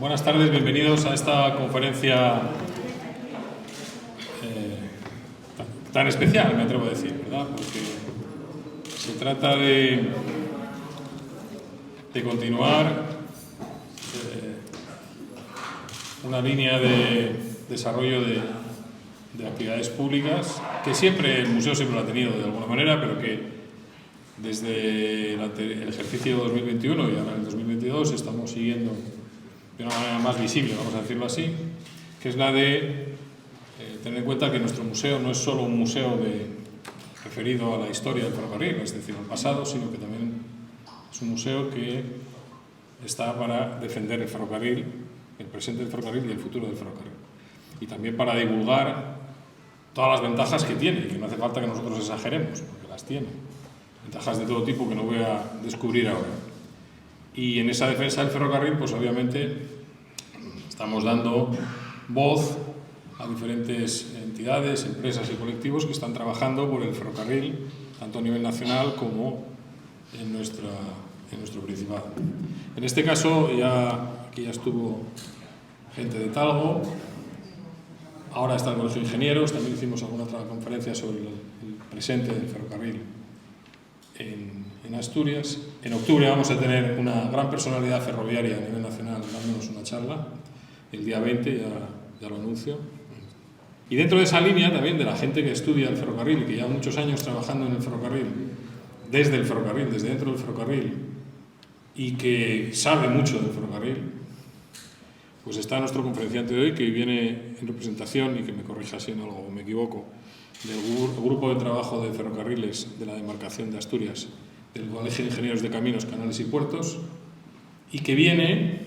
Buenas tardes, bienvenidos a esta conferencia tan especial, me atrevo a decir, ¿verdad? Porque se trata de continuar una línea de desarrollo de actividades públicas que siempre el museo siempre lo ha tenido de alguna manera, pero que desde el ejercicio 2021 y ahora el 2022 estamos siguiendo de una manera más visible, vamos a decirlo así, que es la de tener en cuenta que nuestro museo no es solo un museo referido a la historia del ferrocarril, es decir, al pasado, sino que también es un museo que está para defender el ferrocarril, el presente del ferrocarril y el futuro del ferrocarril. Y también para divulgar todas las ventajas que tiene, y que no hace falta que nosotros exageremos, porque las tiene. Ventajas de todo tipo que no voy a descubrir ahora. Y en esa defensa del ferrocarril, pues obviamente estamos dando voz a diferentes entidades, empresas y colectivos que están trabajando por el ferrocarril, tanto a nivel nacional como en nuestro Principado. En este caso, aquí ya estuvo gente de Talgo, ahora está el Colegio de Ingenieros, también hicimos alguna otra conferencia sobre el presente del ferrocarril en Asturias. En octubre vamos a tener una gran personalidad ferroviaria a nivel nacional dándonos una charla, el día 20, ya lo anuncio. Y dentro de esa línea también de la gente que estudia el ferrocarril, que lleva muchos años trabajando en el ferrocarril, desde dentro del ferrocarril, y que sabe mucho del ferrocarril, pues está nuestro conferenciante de hoy, que viene en representación, y que me corrija si en algo me equivoco, del Grupo de Trabajo de Ferrocarriles de la Demarcación de Asturias, del Colegio de Ingenieros de Caminos, Canales y Puertos, y que viene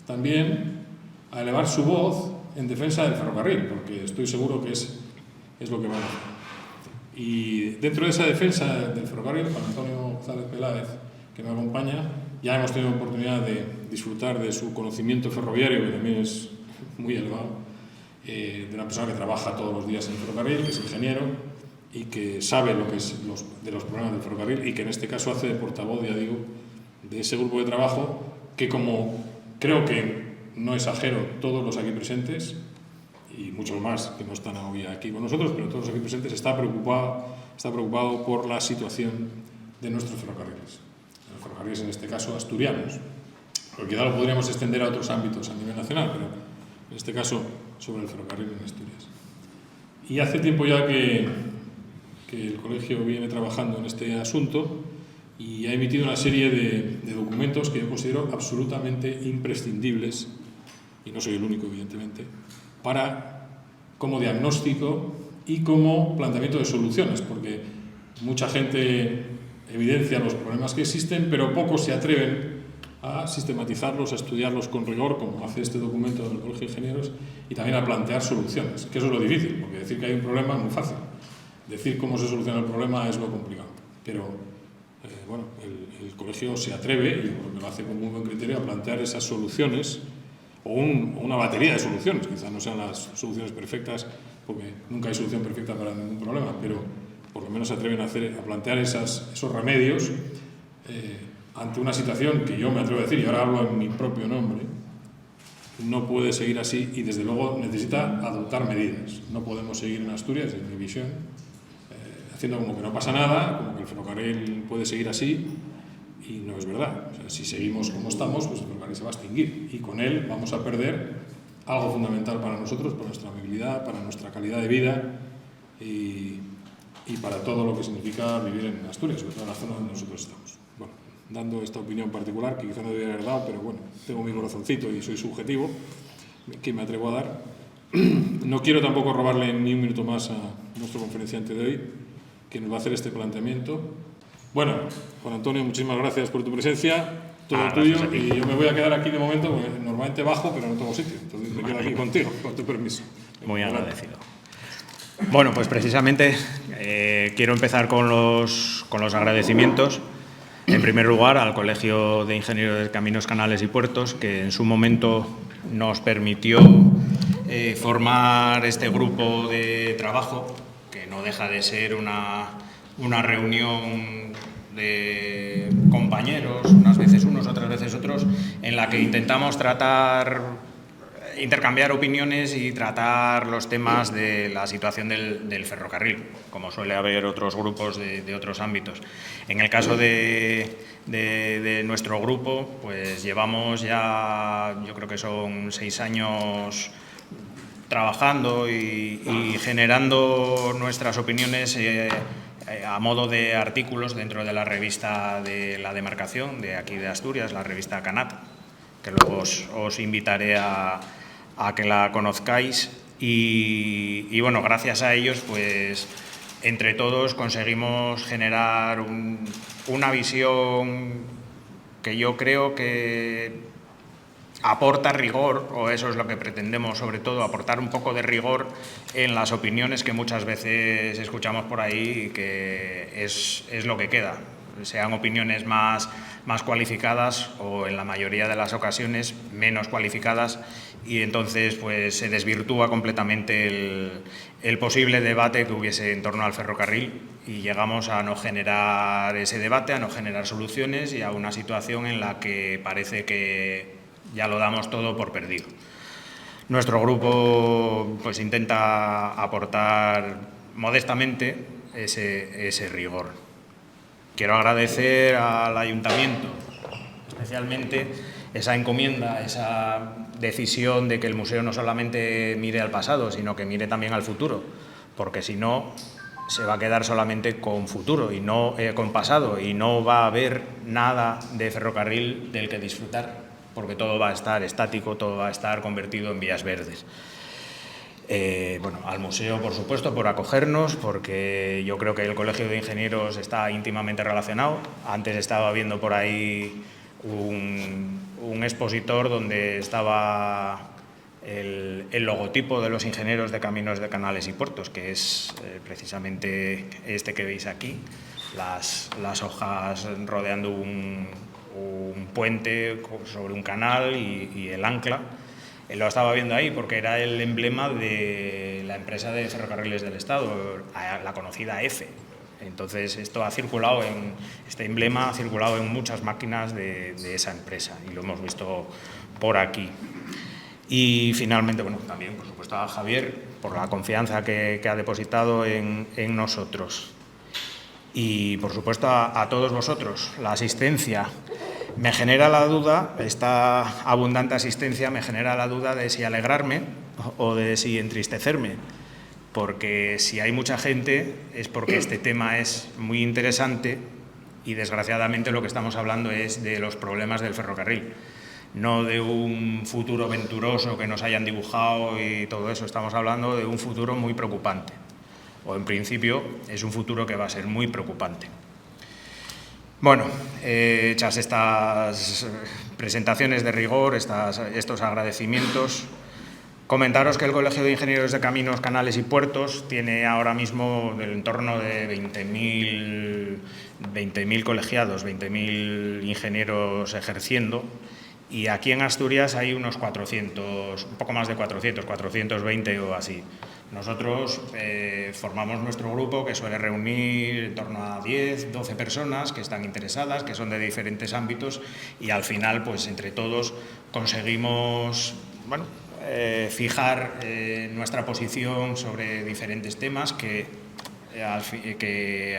también a elevar su voz en defensa del ferrocarril, porque estoy seguro que es lo que van a hacer. Y dentro de esa defensa del ferrocarril, Juan Antonio González Peláez, que me acompaña, ya hemos tenido oportunidad de disfrutar de su conocimiento ferroviario, que también es muy elevado, de una persona que trabaja todos los días en el ferrocarril, que es ingeniero y que sabe lo que es de los problemas del ferrocarril, y que en este caso hace de portavoz, ya digo, de ese grupo de trabajo que, como creo que no exagero, todos los aquí presentes y muchos más que no están hoy aquí con nosotros, pero todos los aquí presentes está preocupado por la situación de nuestros ferrocarriles. Los ferrocarriles, en este caso, asturianos, porque quizá lo podríamos extender a otros ámbitos a nivel nacional, pero en este caso sobre el ferrocarril en Asturias. Y hace tiempo ya que el colegio viene trabajando en este asunto y ha emitido una serie de documentos que yo considero absolutamente imprescindibles, y no soy el único, evidentemente, como diagnóstico y como planteamiento de soluciones, porque mucha gente evidencia los problemas que existen, pero pocos se atreven a sistematizarlos, a estudiarlos con rigor, como hace este documento del Colegio de Ingenieros, y también a plantear soluciones, que eso es lo difícil, porque decir que hay un problema es muy fácil. Decir cómo se soluciona el problema es lo complicado. Pero, bueno, el colegio se atreve, y porque lo hace con muy buen criterio, a plantear esas soluciones, o una batería de soluciones. Quizás no sean las soluciones perfectas, porque nunca hay solución perfecta para ningún problema, pero por lo menos se atreven a plantear esos remedios ante una situación que yo me atrevo a decir, y ahora hablo en mi propio nombre, no puede seguir así, y desde luego necesita adoptar medidas. No podemos seguir en Asturias, en mi visión, haciendo como que no pasa nada, como que el ferrocarril puede seguir así, y no es verdad. O sea, si seguimos como estamos, pues el ferrocarril se va a extinguir, y con él vamos a perder algo fundamental para nosotros, para nuestra movilidad, para nuestra calidad de vida y para todo lo que significa vivir en Asturias, sobre todo en la zona donde nosotros estamos. Bueno, dando esta opinión particular, que quizá no debería haber dado, pero bueno, tengo mi corazoncito y soy subjetivo, que me atrevo a dar. No quiero tampoco robarle ni un minuto más a nuestro conferenciante de hoy, que nos va a hacer este planteamiento. Bueno, Juan Antonio, muchísimas gracias por tu presencia, todo tuyo, y yo me voy a quedar aquí de momento, porque normalmente bajo, pero no tengo sitio, entonces me quedo aquí contigo, con tu permiso. Muy agradecido. Bueno, pues precisamente quiero empezar con los agradecimientos. En primer lugar, al Colegio de Ingenieros de Caminos, Canales y Puertos, que en su momento nos permitió formar este grupo de trabajo, que no deja de ser una reunión de compañeros, unas veces unos, otras veces veces otros, en la que intentamos intercambiar opiniones y tratar los temas de la situación del ferrocarril, como suele haber otros grupos de otros ámbitos. En el caso de nuestro grupo, pues llevamos ya, yo creo que son 6 años trabajando y generando nuestras opiniones a modo de artículos dentro de la revista de la demarcación de aquí de Asturias, la revista Canat, que luego os invitaré a que la conozcáis y bueno, gracias a ellos, pues entre todos conseguimos generar una visión que yo creo que aporta rigor, o eso es lo que pretendemos sobre todo, aportar un poco de rigor en las opiniones que muchas veces escuchamos por ahí y que es lo que queda. Sean opiniones más cualificadas o en la mayoría de las ocasiones menos cualificadas, y entonces pues se desvirtúa completamente el posible debate que hubiese en torno al ferrocarril y llegamos a no generar ese debate, a no generar soluciones y a una situación en la que parece que ya lo damos todo por perdido. Nuestro grupo pues intenta aportar modestamente ese rigor. Quiero agradecer al Ayuntamiento, especialmente esa encomienda, esa decisión de que el museo no solamente mire al pasado, sino que mire también al futuro, porque si no se va a quedar solamente con futuro y no con pasado, y no va a haber nada de ferrocarril del que disfrutar, porque todo va a estar estático, todo va a estar convertido en vías verdes. Bueno, al museo, por supuesto, por acogernos, porque yo creo que el Colegio de Ingenieros está íntimamente relacionado. Antes estaba viendo por ahí un expositor donde estaba el logotipo de los ingenieros de caminos, de canales y puertos, que es precisamente este que veis aquí, las hojas rodeando un puente sobre un canal y el ancla. Lo estaba viendo ahí porque era el emblema de la empresa de ferrocarriles del Estado, la conocida EFE. Entonces este emblema ha circulado en muchas máquinas de esa empresa y lo hemos visto por aquí. Y finalmente, bueno, también por supuesto a Javier por la confianza que ha depositado en nosotros. Y por supuesto a todos vosotros, la asistencia. Me genera la duda, esta abundante asistencia me genera la duda de si alegrarme o de si entristecerme, porque si hay mucha gente es porque este tema es muy interesante y desgraciadamente lo que estamos hablando es de los problemas del ferrocarril, no de un futuro venturoso que nos hayan dibujado y todo eso, estamos hablando de un futuro muy preocupante, o en principio es un futuro que va a ser muy preocupante. Bueno, hechas estas presentaciones de rigor, estos agradecimientos, comentaros que el Colegio de Ingenieros de Caminos, Canales y Puertos tiene ahora mismo del entorno de 20.000 colegiados, 20.000 ingenieros ejerciendo, y aquí en Asturias hay unos 400, un poco más de 400, 420 o así. Nosotros formamos nuestro grupo que suele reunir en torno a 10, 12 personas que están interesadas, que son de diferentes ámbitos y al final, pues entre todos conseguimos, bueno, fijar nuestra posición sobre diferentes temas que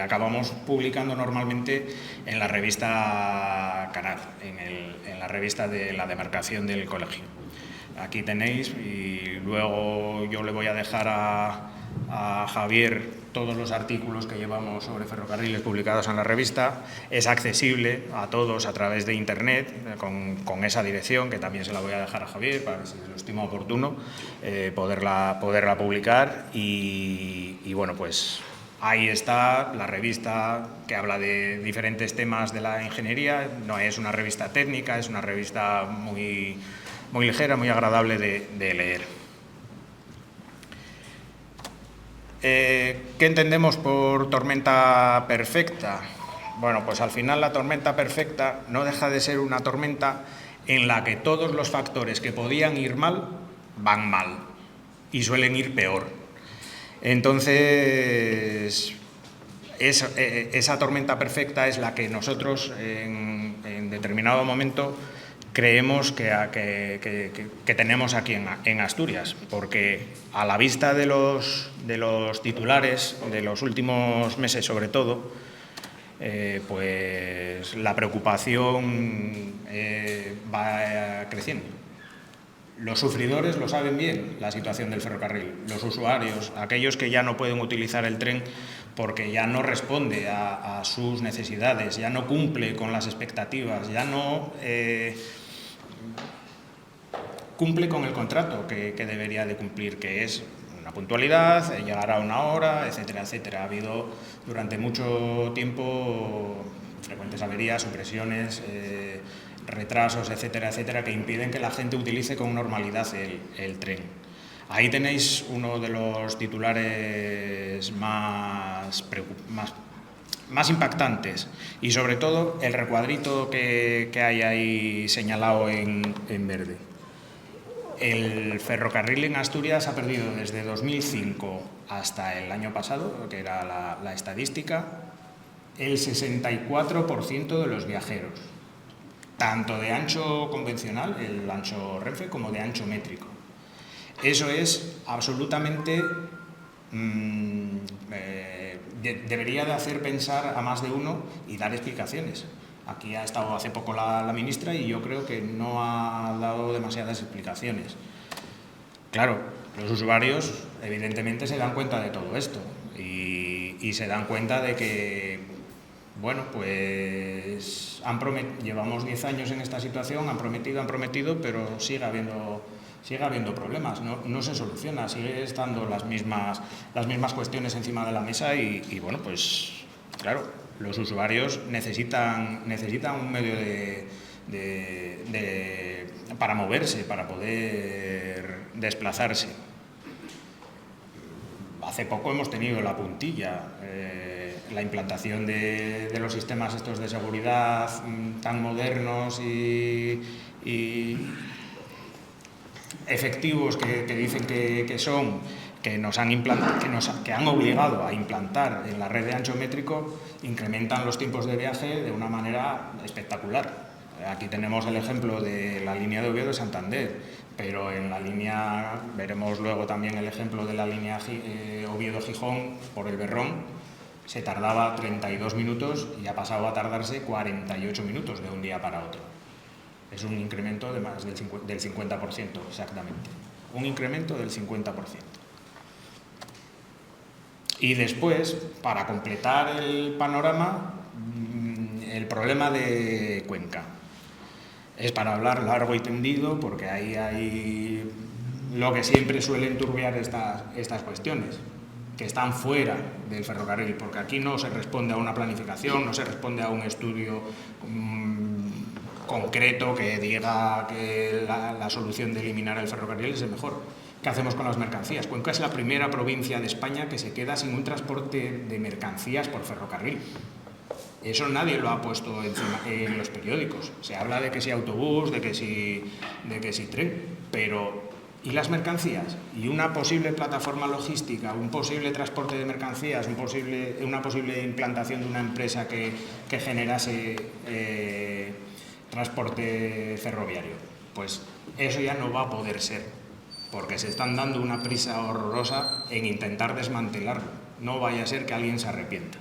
acabamos publicando normalmente en la revista Canal, en la revista de la demarcación del colegio. Aquí tenéis y luego yo le voy a dejar a Javier todos los artículos que llevamos sobre ferrocarriles publicados en la revista. Es accesible a todos a través de internet con esa dirección, que también se la voy a dejar a Javier para que si lo estima oportuno poderla publicar y bueno, pues ahí está la revista que habla de diferentes temas de la ingeniería. No es una revista técnica, es una revista muy ligera, muy agradable de leer. ¿Qué entendemos por tormenta perfecta? Bueno, pues al final la tormenta perfecta no deja de ser una tormenta en la que todos los factores que podían ir mal, van mal y suelen ir peor. Entonces, esa tormenta perfecta es la que nosotros en determinado momento creemos que tenemos aquí en Asturias, porque a la vista de los titulares de los últimos meses sobre todo, pues la preocupación va creciendo. Los sufridores lo saben bien, la situación del ferrocarril. Los usuarios, aquellos que ya no pueden utilizar el tren porque ya no responde a sus necesidades, ya no cumple con las expectativas, ya no cumple con el contrato que debería de cumplir, que es una puntualidad, llegar a una hora, etcétera, etcétera. Ha habido durante mucho tiempo frecuentes averías, supresiones, retrasos, etcétera, etcétera, que impiden que la gente utilice con normalidad el tren. Ahí tenéis uno de los titulares más impactantes y sobre todo el recuadrito que hay ahí señalado en verde. El ferrocarril en Asturias ha perdido desde 2005 hasta el año pasado, que era la estadística, el 64% de los viajeros, tanto de ancho convencional, el ancho Renfe, como de ancho métrico. Eso es absolutamente... debería de hacer pensar a más de uno y dar explicaciones. Aquí ha estado hace poco la ministra y yo creo que no ha dado demasiadas explicaciones. Claro, los usuarios evidentemente se dan cuenta de todo esto y se dan cuenta de que, bueno, pues llevamos 10 años en esta situación, han prometido, pero sigue habiendo problemas, no se soluciona, sigue estando las mismas cuestiones encima de la mesa y bueno, pues claro, los usuarios necesitan un medio para moverse, para poder desplazarse. Hace poco hemos tenido la puntilla, la implantación de los sistemas estos de seguridad tan modernos y efectivos que dicen que han obligado a implantar en la red de ancho métrico, incrementan los tiempos de viaje de una manera espectacular. Aquí tenemos el ejemplo de la línea de Oviedo de Santander, pero en la línea, veremos luego también el ejemplo de la línea Oviedo-Gijón por el Berrón, se tardaba 32 minutos y ha pasado a tardarse 48 minutos de un día para otro. Es un incremento de más del 50%, exactamente. Un incremento del 50%. Y después, para completar el panorama, el problema de Cuenca. Es para hablar largo y tendido, porque ahí hay lo que siempre suele enturbiar estas cuestiones, que están fuera del ferrocarril, porque aquí no se responde a una planificación, no se responde a un estudio concreto que diga que la solución de eliminar el ferrocarril es el mejor. ¿Qué hacemos con las mercancías? Cuenca es la primera provincia de España que se queda sin un transporte de mercancías por ferrocarril. Eso nadie lo ha puesto en los periódicos. Se habla de que si autobús, de que si tren, pero ¿y las mercancías? ¿Y una posible plataforma logística, un posible transporte de mercancías, una posible implantación de una empresa que generase transporte ferroviario? Pues eso ya no va a poder ser, porque se están dando una prisa horrorosa en intentar desmantelarlo. No vaya a ser que alguien se arrepienta.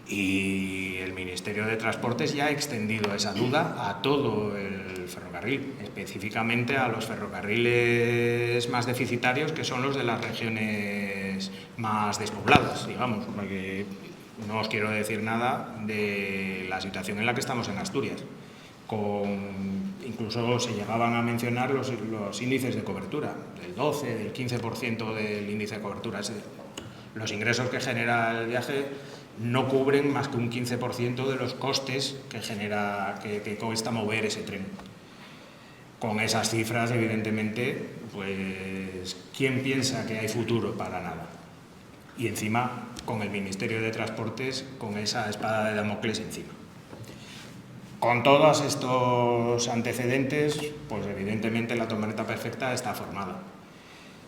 Y el Ministerio de Transportes ya ha extendido esa duda a todo el ferrocarril, específicamente a los ferrocarriles más deficitarios, que son los de las regiones más despobladas, digamos, porque no os quiero decir nada de la situación en la que estamos en Asturias. Incluso se llegaban a mencionar los índices de cobertura, del 12, del 15% del índice de cobertura. Los ingresos que genera el viaje no cubren más que un 15% de los costes que cuesta mover ese tren. Con esas cifras, evidentemente, pues ¿quién piensa que hay futuro? Para nada. Y encima, con el Ministerio de Transportes, con esa espada de Damocles encima. Con todos estos antecedentes, pues evidentemente la tormenta perfecta está formada.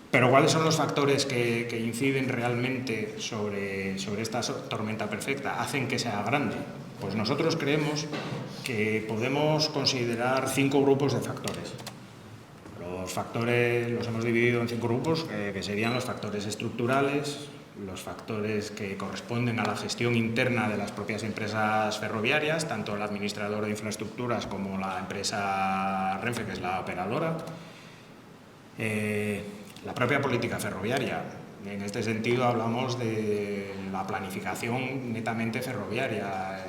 Pero ¿cuáles son los factores que inciden realmente sobre esta tormenta perfecta? Hacen que sea grande. Pues nosotros creemos que podemos considerar 5 grupos de factores. Los factores los hemos dividido en 5 grupos, que serían los factores estructurales, los factores que corresponden a la gestión interna de las propias empresas ferroviarias, tanto el administrador de infraestructuras como la empresa Renfe, que es la operadora, la propia política ferroviaria. En este sentido hablamos de la planificación netamente ferroviaria,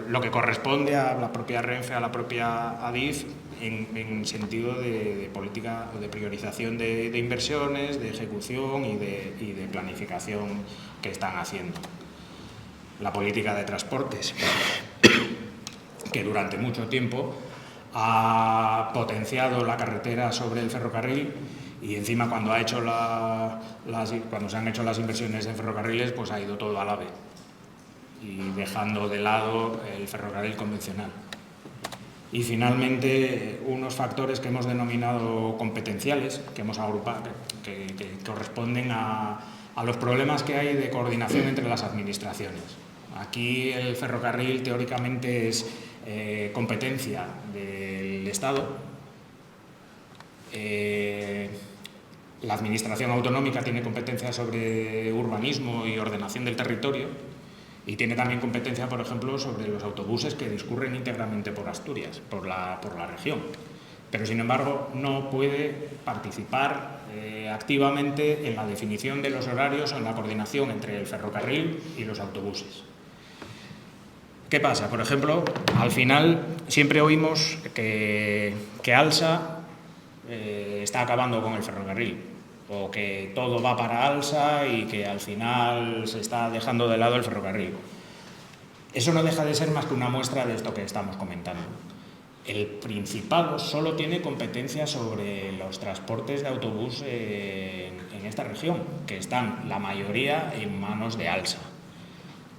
lo que corresponde a la propia Renfe, a la propia Adif, en sentido de política o de priorización de inversiones, de ejecución y de planificación que están haciendo. La política de transportes, que durante mucho tiempo ha potenciado la carretera sobre el ferrocarril, y encima cuando se han hecho las inversiones en ferrocarriles, pues ha ido todo al AVE y dejando de lado el ferrocarril convencional. Y finalmente, unos factores que hemos denominado competenciales, que hemos agrupado, que corresponden a los problemas que hay de coordinación entre las administraciones. Aquí el ferrocarril teóricamente es competencia del Estado. La administración autonómica tiene competencia sobre urbanismo y ordenación del territorio y tiene también competencia, por ejemplo, sobre los autobuses que discurren íntegramente por Asturias, por la región. Pero, sin embargo, no puede participar activamente en la definición de los horarios o en la coordinación entre el ferrocarril y los autobuses. ¿Qué pasa? Por ejemplo, al final siempre oímos que ALSA está acabando con el ferrocarril, o que todo va para ALSA y que al final se está dejando de lado el ferrocarril. Eso no deja de ser más que una muestra de esto que estamos comentando. El Principado solo tiene competencia sobre los transportes de autobús en esta región, que están la mayoría en manos de ALSA.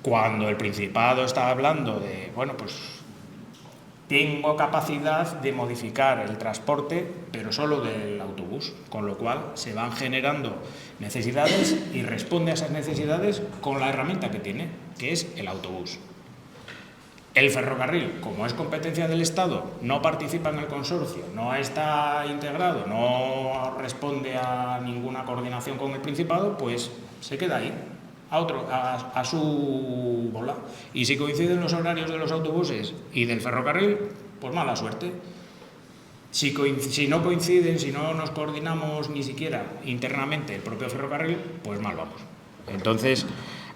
Cuando el Principado está hablando de, bueno, pues tengo capacidad de modificar el transporte, pero solo del autobús, con lo cual se van generando necesidades y responde a esas necesidades con la herramienta que tiene, que es el autobús. El ferrocarril, como es competencia del Estado, no participa en el consorcio, no está integrado, no responde a ninguna coordinación con el Principado, pues se queda ahí, a su bola. Y si coinciden los horarios de los autobuses y del ferrocarril, pues mala suerte. Si no coinciden, si no nos coordinamos ni siquiera internamente el propio ferrocarril, pues mal vamos. Entonces,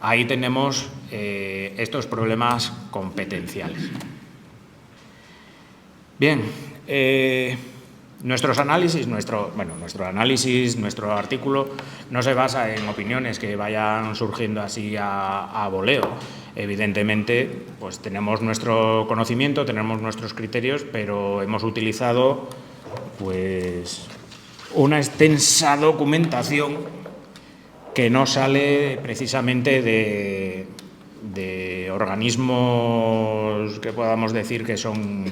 ahí tenemos estos problemas competenciales. Bien, nuestro análisis, nuestro artículo no se basa en opiniones que vayan surgiendo así a voleo. Evidentemente, pues tenemos nuestro conocimiento, tenemos nuestros criterios, pero hemos utilizado pues una extensa documentación que no sale precisamente de organismos que podamos decir que son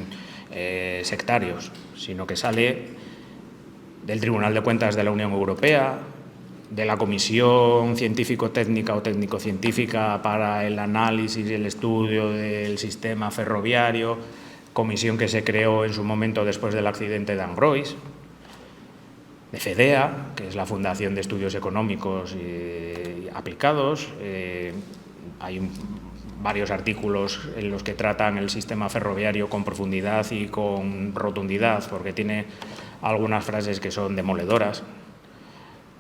sectarios, sino que sale del Tribunal de Cuentas de la Unión Europea, de la Comisión Científico-Técnica o Técnico-Científica para el análisis y el estudio del sistema ferroviario, comisión que se creó en su momento después del accidente de Angrois, de FEDEA, que es la Fundación de Estudios Económicos y Aplicados. Hay varios artículos en los que tratan el sistema ferroviario con profundidad y con rotundidad, porque tiene algunas frases que son demoledoras.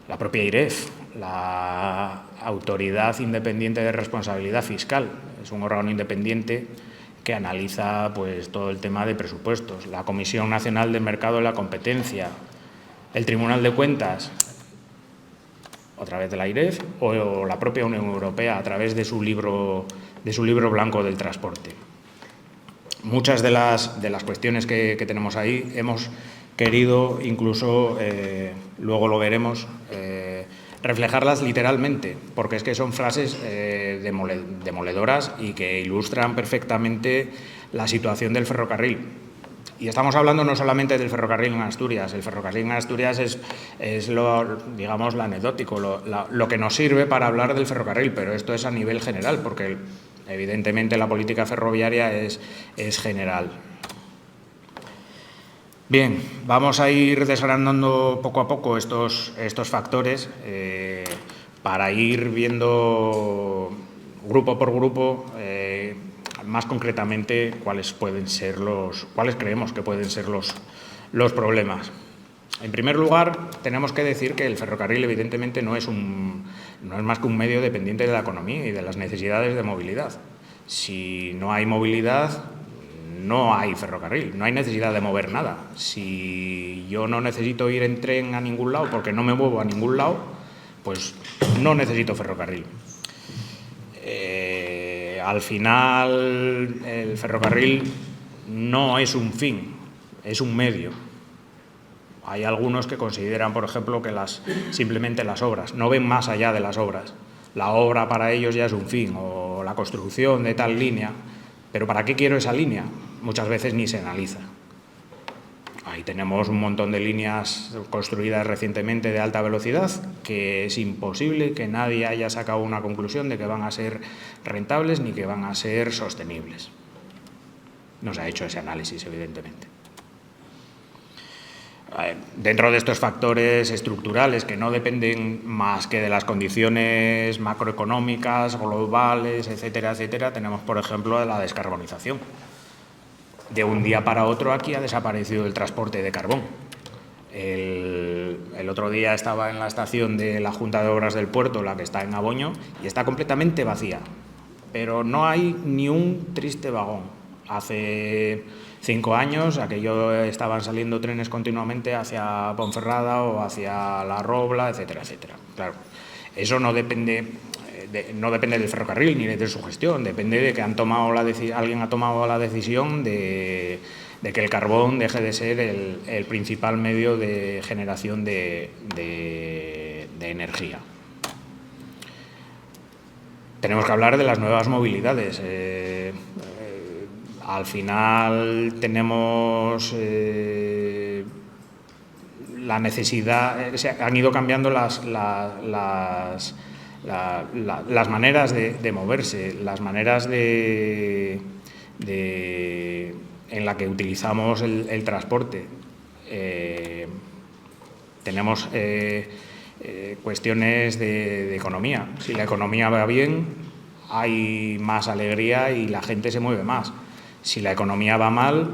La propia IREF, la Autoridad Independiente de Responsabilidad Fiscal, es un órgano independiente que analiza pues, todo el tema de presupuestos. La Comisión Nacional del Mercado de la Competencia, el Tribunal de Cuentas, a través de la IREF, o la propia Unión Europea a través de su libro blanco del transporte. Muchas de las cuestiones que tenemos ahí hemos querido incluso, luego lo veremos, reflejarlas literalmente, porque es que son frases demoledoras y que ilustran perfectamente la situación del ferrocarril. Y estamos hablando no solamente del ferrocarril en Asturias. El ferrocarril en Asturias es lo anecdótico, lo que nos sirve para hablar del ferrocarril, pero esto es a nivel general, porque Evidentemente, la política ferroviaria es general. Bien, vamos a ir desgranando poco a poco estos factores para ir viendo grupo por grupo más concretamente cuáles creemos que pueden ser los problemas. En primer lugar, tenemos que decir que el ferrocarril evidentemente no es más que un medio dependiente de la economía y de las necesidades de movilidad. Si no hay movilidad, no hay ferrocarril, no hay necesidad de mover nada. Si yo no necesito ir en tren a ningún lado porque no me muevo a ningún lado, pues no necesito ferrocarril. Al final, el ferrocarril no es un fin, es un medio. Hay algunos que consideran, por ejemplo, que simplemente las obras, no ven más allá de las obras. La obra para ellos ya es un fin, o la construcción de tal línea. ¿Pero para qué quiero esa línea? Muchas veces ni se analiza. Ahí tenemos un montón de líneas construidas recientemente de alta velocidad que es imposible que nadie haya sacado una conclusión de que van a ser rentables ni que van a ser sostenibles. No se ha hecho ese análisis, evidentemente. Dentro de estos factores estructurales que no dependen más que de las condiciones macroeconómicas, globales, etcétera, etcétera, tenemos, por ejemplo, la descarbonización. De un día para otro aquí ha desaparecido el transporte de carbón. El otro día estaba en la estación de la Junta de Obras del Puerto, la que está en Aboño, y está completamente vacía. Pero no hay ni un triste vagón. Hace 5 años estaban saliendo trenes continuamente hacia Ponferrada o hacia La Robla, etcétera, etcétera. Claro, eso no depende del ferrocarril ni de su gestión, depende de que alguien ha tomado la decisión de que el carbón deje de ser el principal medio de generación de energía. Tenemos que hablar de las nuevas movilidades. Al final tenemos la necesidad, han ido cambiando las maneras de moverse, las maneras en la que utilizamos el transporte. Tenemos cuestiones de economía. Si la economía va bien, hay más alegría y la gente se mueve más. Si la economía va mal,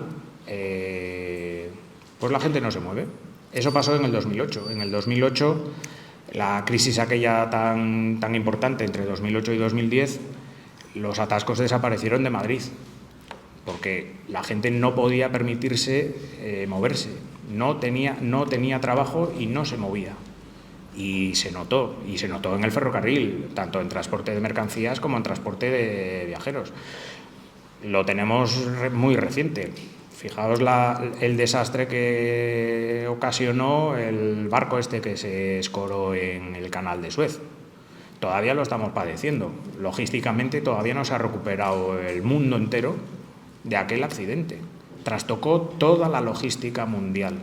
pues la gente no se mueve. Eso pasó en el 2008. En el 2008, la crisis aquella tan importante entre 2008 y 2010, los atascos desaparecieron de Madrid, porque la gente no podía permitirse moverse, no tenía trabajo y no se movía. Y se notó en el ferrocarril, tanto en transporte de mercancías como en transporte de viajeros. Lo tenemos muy reciente. Fijaos el desastre que ocasionó el barco que se escoró en el canal de Suez. Todavía lo estamos padeciendo. Logísticamente todavía no se ha recuperado el mundo entero de aquel accidente. Trastocó toda la logística mundial.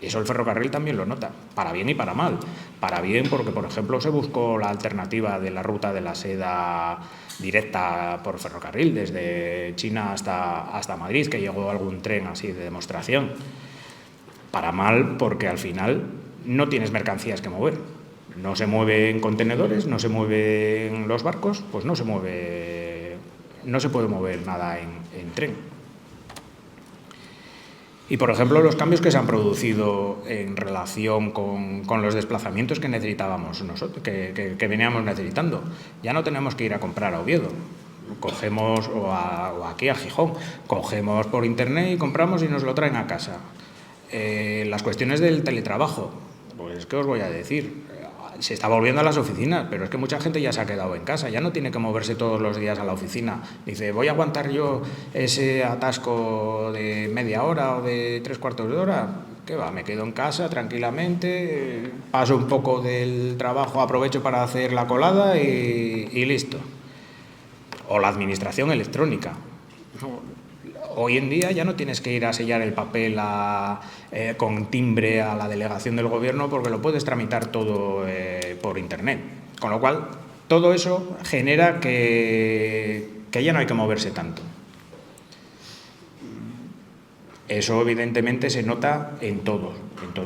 Y eso el ferrocarril también lo nota, para bien y para mal. Para bien porque, por ejemplo, se buscó la alternativa de la ruta de la seda directa por ferrocarril, desde China hasta Madrid, que llegó algún tren así de demostración. Para mal porque al final no tienes mercancías que mover. No se mueven contenedores, no se mueven los barcos, pues no se puede mover nada en tren. Y, por ejemplo, los cambios que se han producido en relación con los desplazamientos que necesitábamos nosotros, que veníamos necesitando. Ya no tenemos que ir a comprar a Oviedo, cogemos o aquí a Gijón, cogemos por internet y compramos y nos lo traen a casa. Las cuestiones del teletrabajo, pues ¿qué os voy a decir? Se está volviendo a las oficinas, pero es que mucha gente ya se ha quedado en casa, ya no tiene que moverse todos los días a la oficina. Dice, ¿voy a aguantar yo ese atasco de media hora o de 3/4 de hora? ¿Qué va? Me quedo en casa tranquilamente, paso un poco del trabajo, aprovecho para hacer la colada y listo. O la administración electrónica. Hoy en día ya no tienes que ir a sellar el papel con timbre a la delegación del gobierno porque lo puedes tramitar todo por internet. Con lo cual, todo eso genera que que ya no hay que moverse tanto. Eso evidentemente se nota en todos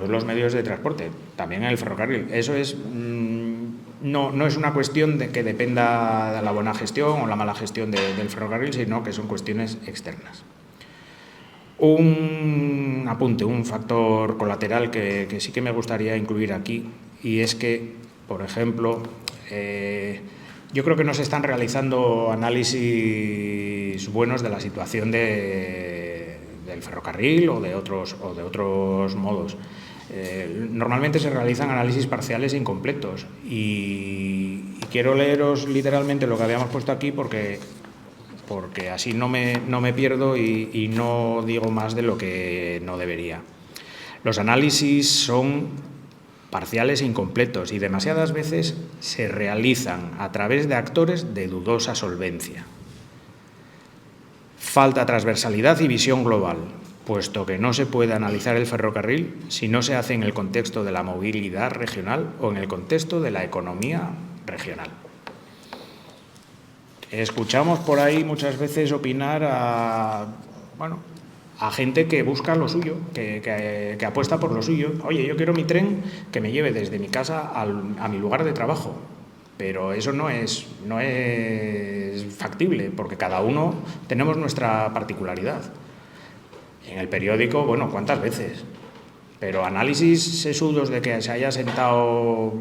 los medios de transporte, también en el ferrocarril. Eso es, no es una cuestión de que dependa de la buena gestión o la mala gestión del ferrocarril, sino que son cuestiones externas. Un apunte, un factor colateral que sí que me gustaría incluir aquí, y es que, por ejemplo, yo creo que no se están realizando análisis buenos de la situación del ferrocarril o de otros modos. Normalmente se realizan análisis parciales e incompletos, y quiero leeros literalmente lo que habíamos puesto aquí porque así no me pierdo y no digo más de lo que no debería. Los análisis son parciales e incompletos y demasiadas veces se realizan a través de actores de dudosa solvencia. Falta transversalidad y visión global, puesto que no se puede analizar el ferrocarril si no se hace en el contexto de la movilidad regional o en el contexto de la economía regional. Escuchamos por ahí muchas veces opinar a gente que busca lo suyo, que apuesta por lo suyo. Oye, yo quiero mi tren que me lleve desde mi casa a mi lugar de trabajo. Pero eso no es factible, porque cada uno tenemos nuestra particularidad. En el periódico, bueno, ¿cuántas veces? Pero análisis sesudos de que se haya sentado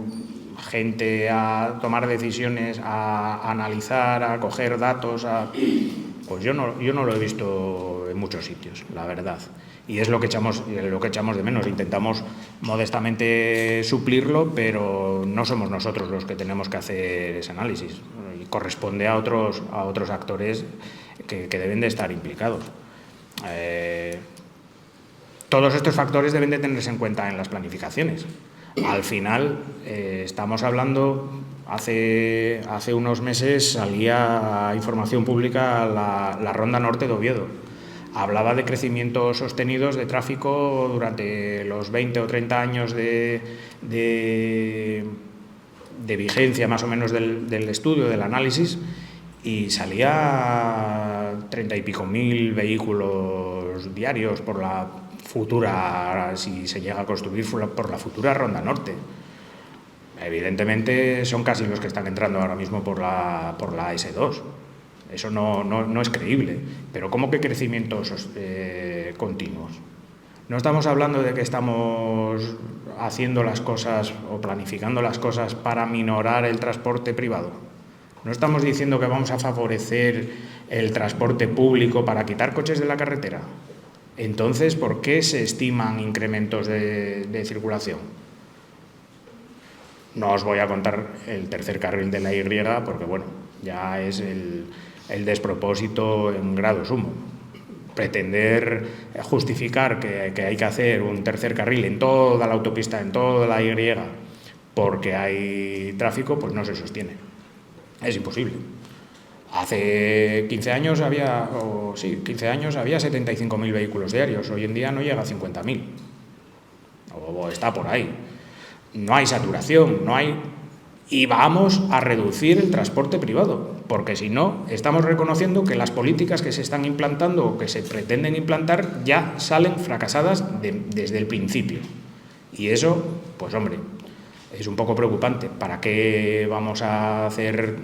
gente a tomar decisiones, a analizar, a coger datos, pues yo no lo he visto en muchos sitios, la verdad. Y es lo que echamos de menos. Intentamos modestamente suplirlo, pero no somos nosotros los que tenemos que hacer ese análisis. Y corresponde a otros actores que deben de estar implicados. Todos estos factores deben de tenerse en cuenta en las planificaciones. Al final, estamos hablando, hace unos meses salía información pública la Ronda Norte de Oviedo. Hablaba de crecimientos sostenidos de tráfico durante los 20 o 30 años de vigencia más o menos del estudio, del análisis, y salía 30 y pico mil vehículos diarios por la futura, si se llega a construir, por la futura Ronda Norte. Evidentemente son casi los que están entrando ahora mismo por la S2. Eso no es creíble. Pero ¿cómo que crecimientos continuos? No estamos hablando de que estamos haciendo las cosas o planificando las cosas para minorar el transporte privado. No estamos diciendo que vamos a favorecer el transporte público para quitar coches de la carretera. Entonces, ¿por qué se estiman incrementos de circulación? No os voy a contar el tercer carril de la Y, porque bueno, ya es el despropósito en grado sumo. Pretender justificar que hay que hacer un tercer carril en toda la autopista, en toda la Y, porque hay tráfico, pues no se sostiene. Es imposible. Hace 15 años había 75.000 vehículos diarios. Hoy en día no llega a 50.000. O está por ahí. No hay saturación, y vamos a reducir el transporte privado, porque si no, estamos reconociendo que las políticas que se están implantando o que se pretenden implantar ya salen fracasadas desde el principio. Y eso, pues hombre, es un poco preocupante. ¿Para qué vamos a hacer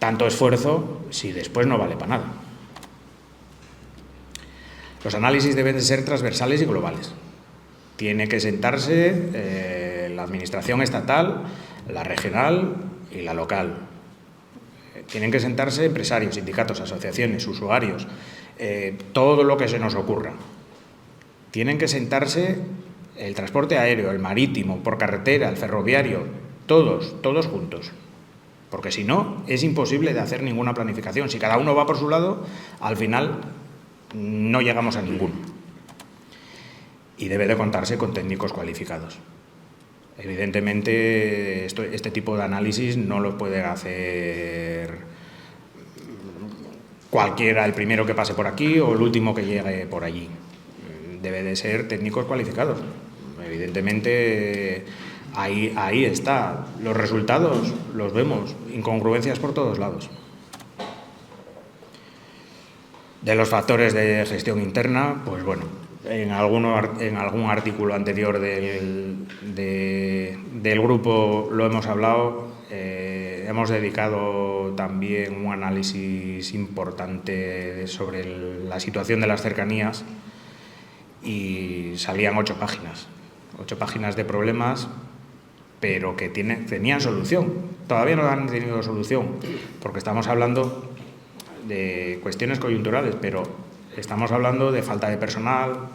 tanto esfuerzo si después no vale para nada? Los análisis deben de ser transversales y globales. Tiene que sentarse la administración estatal, la regional y la local. Tienen que sentarse empresarios, sindicatos, asociaciones, usuarios, todo lo que se nos ocurra. Tienen que sentarse el transporte aéreo, el marítimo, por carretera, el ferroviario, todos juntos. Porque si no, es imposible de hacer ninguna planificación. Si cada uno va por su lado, al final no llegamos a ninguno. Y debe de contarse con técnicos cualificados. Evidentemente, este tipo de análisis no lo puede hacer cualquiera, el primero que pase por aquí o el último que llegue por allí. Debe de ser técnicos cualificados. Evidentemente, ahí está. Los resultados los vemos, incongruencias por todos lados. De los factores de gestión interna, pues bueno, en algún artículo anterior del grupo lo hemos hablado. Hemos dedicado también un análisis importante sobre la situación de las cercanías y salían 8 páginas. 8 páginas de problemas, pero que tenían solución. Todavía no han tenido solución, porque estamos hablando de cuestiones coyunturales, pero estamos hablando de falta de personal,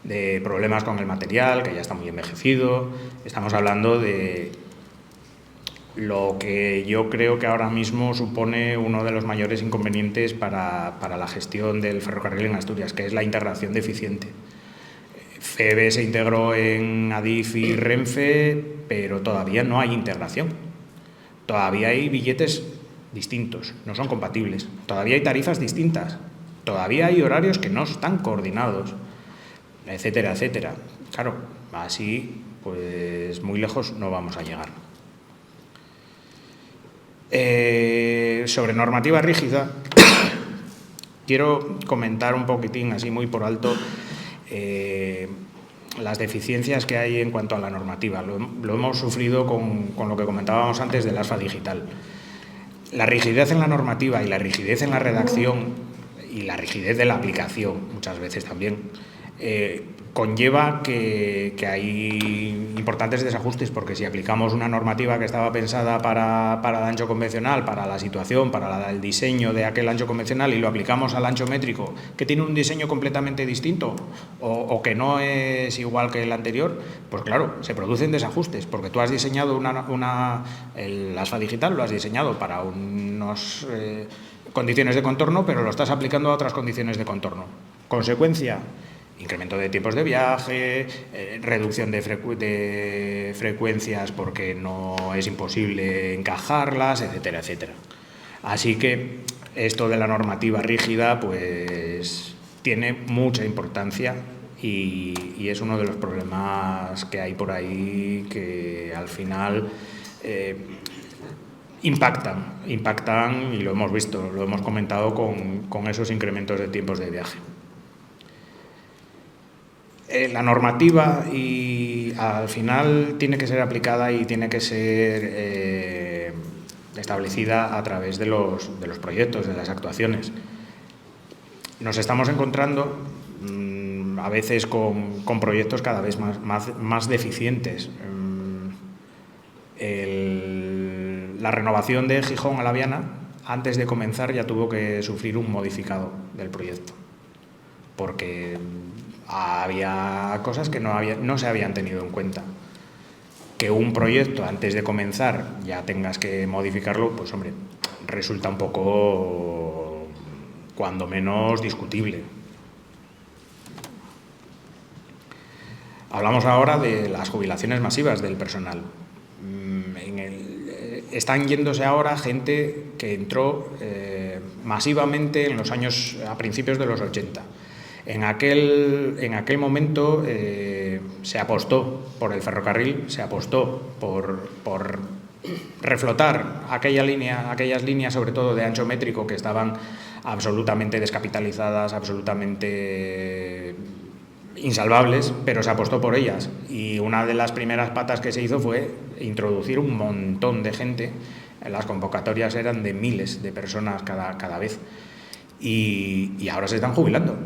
de problemas con el material, que ya está muy envejecido. Estamos hablando de lo que yo creo que ahora mismo supone uno de los mayores inconvenientes para la gestión del ferrocarril en Asturias, que es la integración deficiente. FEVE se integró en Adif y Renfe, pero todavía no hay integración. Todavía hay billetes distintos, no son compatibles. Todavía hay tarifas distintas. Todavía hay horarios que no están coordinados, etcétera, etcétera. Claro, así, pues muy lejos no vamos a llegar. Sobre normativa rígida, quiero comentar un poquitín, así muy por alto, las deficiencias que hay en cuanto a la normativa. Lo hemos sufrido con lo que comentábamos antes del ASFA digital. La rigidez en la normativa y la rigidez en la redacción y la rigidez de la aplicación, muchas veces también, conlleva que hay importantes desajustes, porque si aplicamos una normativa que estaba pensada para el ancho convencional, para la situación, para el diseño de aquel ancho convencional, y lo aplicamos al ancho métrico, que tiene un diseño completamente distinto o que no es igual que el anterior, pues claro, se producen desajustes, porque tú has diseñado el ASFA digital, lo has diseñado para unas condiciones de contorno, pero lo estás aplicando a otras condiciones de contorno. Consecuencia: incremento de tiempos de viaje, reducción de frecuencias porque no es imposible encajarlas, etcétera, etcétera. Así que esto de la normativa rígida pues tiene mucha importancia y es uno de los problemas que hay por ahí que al final impactan y lo hemos visto, lo hemos comentado con esos incrementos de tiempos de viaje. La normativa y al final tiene que ser aplicada y tiene que ser establecida a través de los proyectos, de las actuaciones. Nos estamos encontrando a veces con proyectos cada vez más deficientes. La renovación de Gijón a La Viana, antes de comenzar, ya tuvo que sufrir un modificado del proyecto, porque había cosas que no se habían tenido en cuenta. Que un proyecto antes de comenzar ya tengas que modificarlo, pues hombre, resulta un poco, cuando menos, discutible. Hablamos ahora de las jubilaciones masivas del personal. Están yéndose ahora gente que entró masivamente a principios de los 80. En aquel momento se apostó por el ferrocarril, se apostó por reflotar aquellas líneas, sobre todo de ancho métrico, que estaban absolutamente descapitalizadas, absolutamente insalvables, pero se apostó por ellas. Y una de las primeras patas que se hizo fue introducir un montón de gente. Las convocatorias eran de miles de personas cada vez. Y ahora se están jubilando.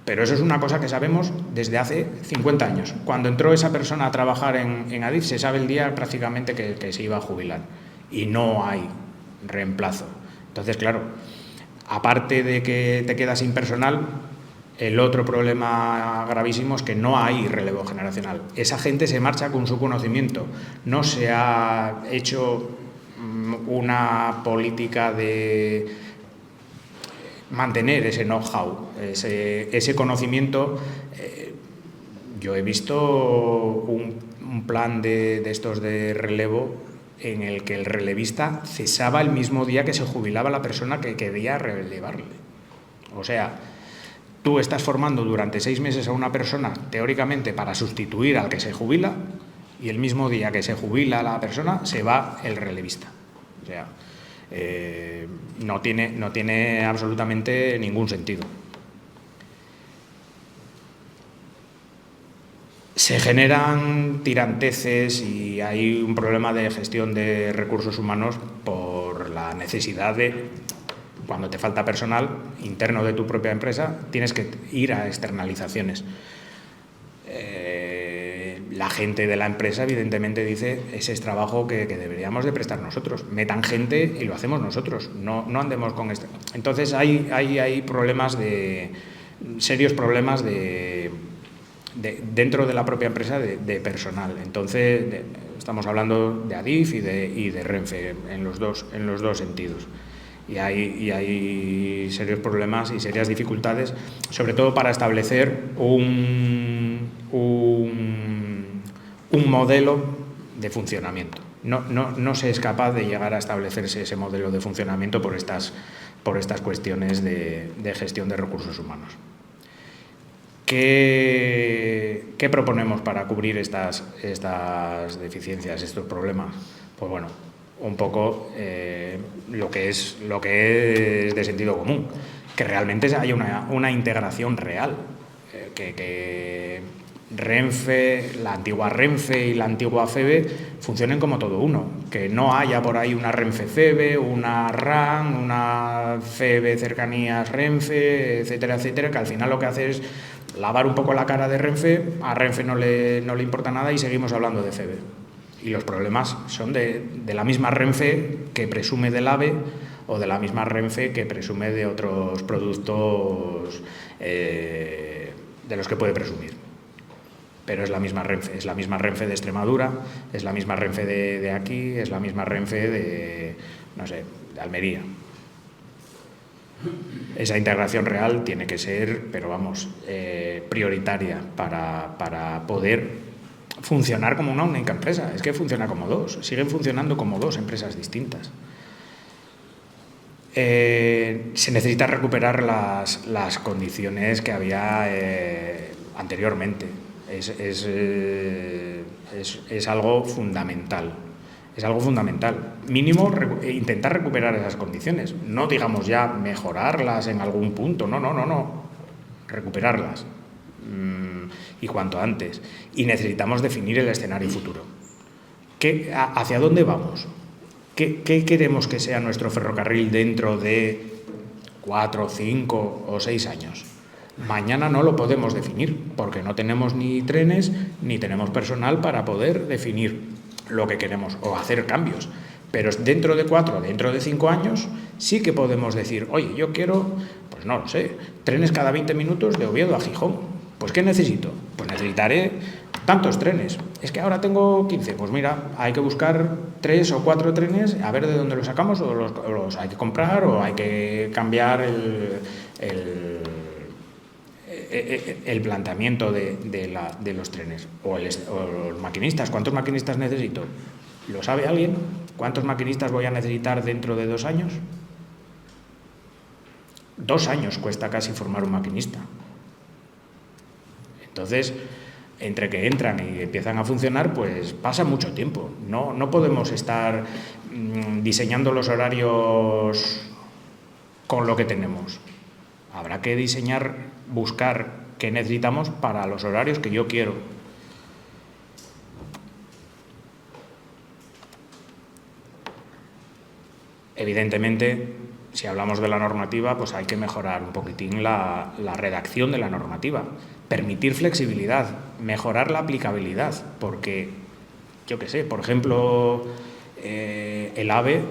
Pero eso es una cosa que sabemos desde hace 50 años. Cuando entró esa persona a trabajar en Adif, se sabe el día prácticamente que se iba a jubilar. Y no hay reemplazo. Entonces, claro, aparte de que te quedas sin personal, el otro problema gravísimo es que no hay relevo generacional. Esa gente se marcha con su conocimiento. No se ha hecho una política de mantener ese know-how, ese conocimiento. Yo he visto un plan de estos de relevo en el que el relevista cesaba el mismo día que se jubilaba la persona que quería relevarle. O sea, tú estás formando durante 6 meses a una persona, teóricamente, para sustituir al que se jubila, y el mismo día que se jubila la persona se va el relevista. O sea, no tiene absolutamente ningún sentido. Se generan tiranteces y hay un problema de gestión de recursos humanos por la necesidad de, cuando te falta personal interno de tu propia empresa, tienes que ir a externalizaciones. La gente de la empresa evidentemente dice, ese es trabajo que deberíamos de prestar nosotros. Metan gente y lo hacemos nosotros, no andemos con esto. Entonces hay problemas serios problemas dentro de la propia empresa de personal. Entonces estamos hablando de Adif y de Renfe en los dos sentidos. Y hay serios problemas y serias dificultades, sobre todo para establecer un modelo de funcionamiento. No se es capaz de llegar a establecerse ese modelo de funcionamiento por estas cuestiones de gestión de recursos humanos. ¿Qué proponemos para cubrir estas deficiencias, estos problemas? Pues bueno, un poco lo que es de sentido común, que realmente haya una integración real, que Renfe, la antigua Renfe y la antigua FEVE funcionen como todo uno, que no haya por ahí una Renfe FEVE, una RAN, una FEVE Cercanías Renfe, etcétera, etcétera, que al final lo que hace es lavar un poco la cara de Renfe, a Renfe no le importa nada y seguimos hablando de FEVE. Y los problemas son de la misma Renfe que presume del AVE o de la misma Renfe que presume de otros productos de los que puede presumir. Pero es la misma Renfe de Extremadura, es la misma Renfe de aquí, es la misma Renfe de Almería. Esa integración real tiene que ser, pero vamos, prioritaria para poder funcionar como una única empresa. Es que funciona como dos, siguen funcionando como dos empresas distintas. Se necesita recuperar las condiciones que había anteriormente. Es algo fundamental. Es algo fundamental. Mínimo intentar recuperar esas condiciones. No digamos ya mejorarlas en algún punto. No. Recuperarlas. Y cuanto antes. Y necesitamos definir el escenario futuro. ¿Hacia dónde vamos? ¿Qué queremos que sea nuestro ferrocarril dentro de 4, 5 o 6 años? Mañana no lo podemos definir, porque no tenemos ni trenes ni tenemos personal para poder definir lo que queremos o hacer cambios. Pero dentro de 4, dentro de 5 años, sí que podemos decir, oye, yo quiero, pues no lo sé, trenes cada 20 minutos de Oviedo a Gijón. Pues ¿qué necesito? Pues necesitaré tantos trenes. Es que ahora tengo 15. Pues mira, hay que buscar 3 o 4 trenes, a ver de dónde los sacamos, o los hay que comprar, o hay que cambiar el planteamiento de los trenes. O los maquinistas. ¿Cuántos maquinistas necesito? ¿Lo sabe alguien? ¿Cuántos maquinistas voy a necesitar dentro de 2 años? 2 años cuesta casi formar un maquinista. Entonces, entre que entran y empiezan a funcionar, pues pasa mucho tiempo. No podemos estar diseñando los horarios con lo que tenemos. Habrá que buscar qué necesitamos para los horarios que yo quiero. Evidentemente, si hablamos de la normativa, pues hay que mejorar un poquitín la redacción de la normativa, permitir flexibilidad, mejorar la aplicabilidad, porque, yo qué sé, por ejemplo, el AVE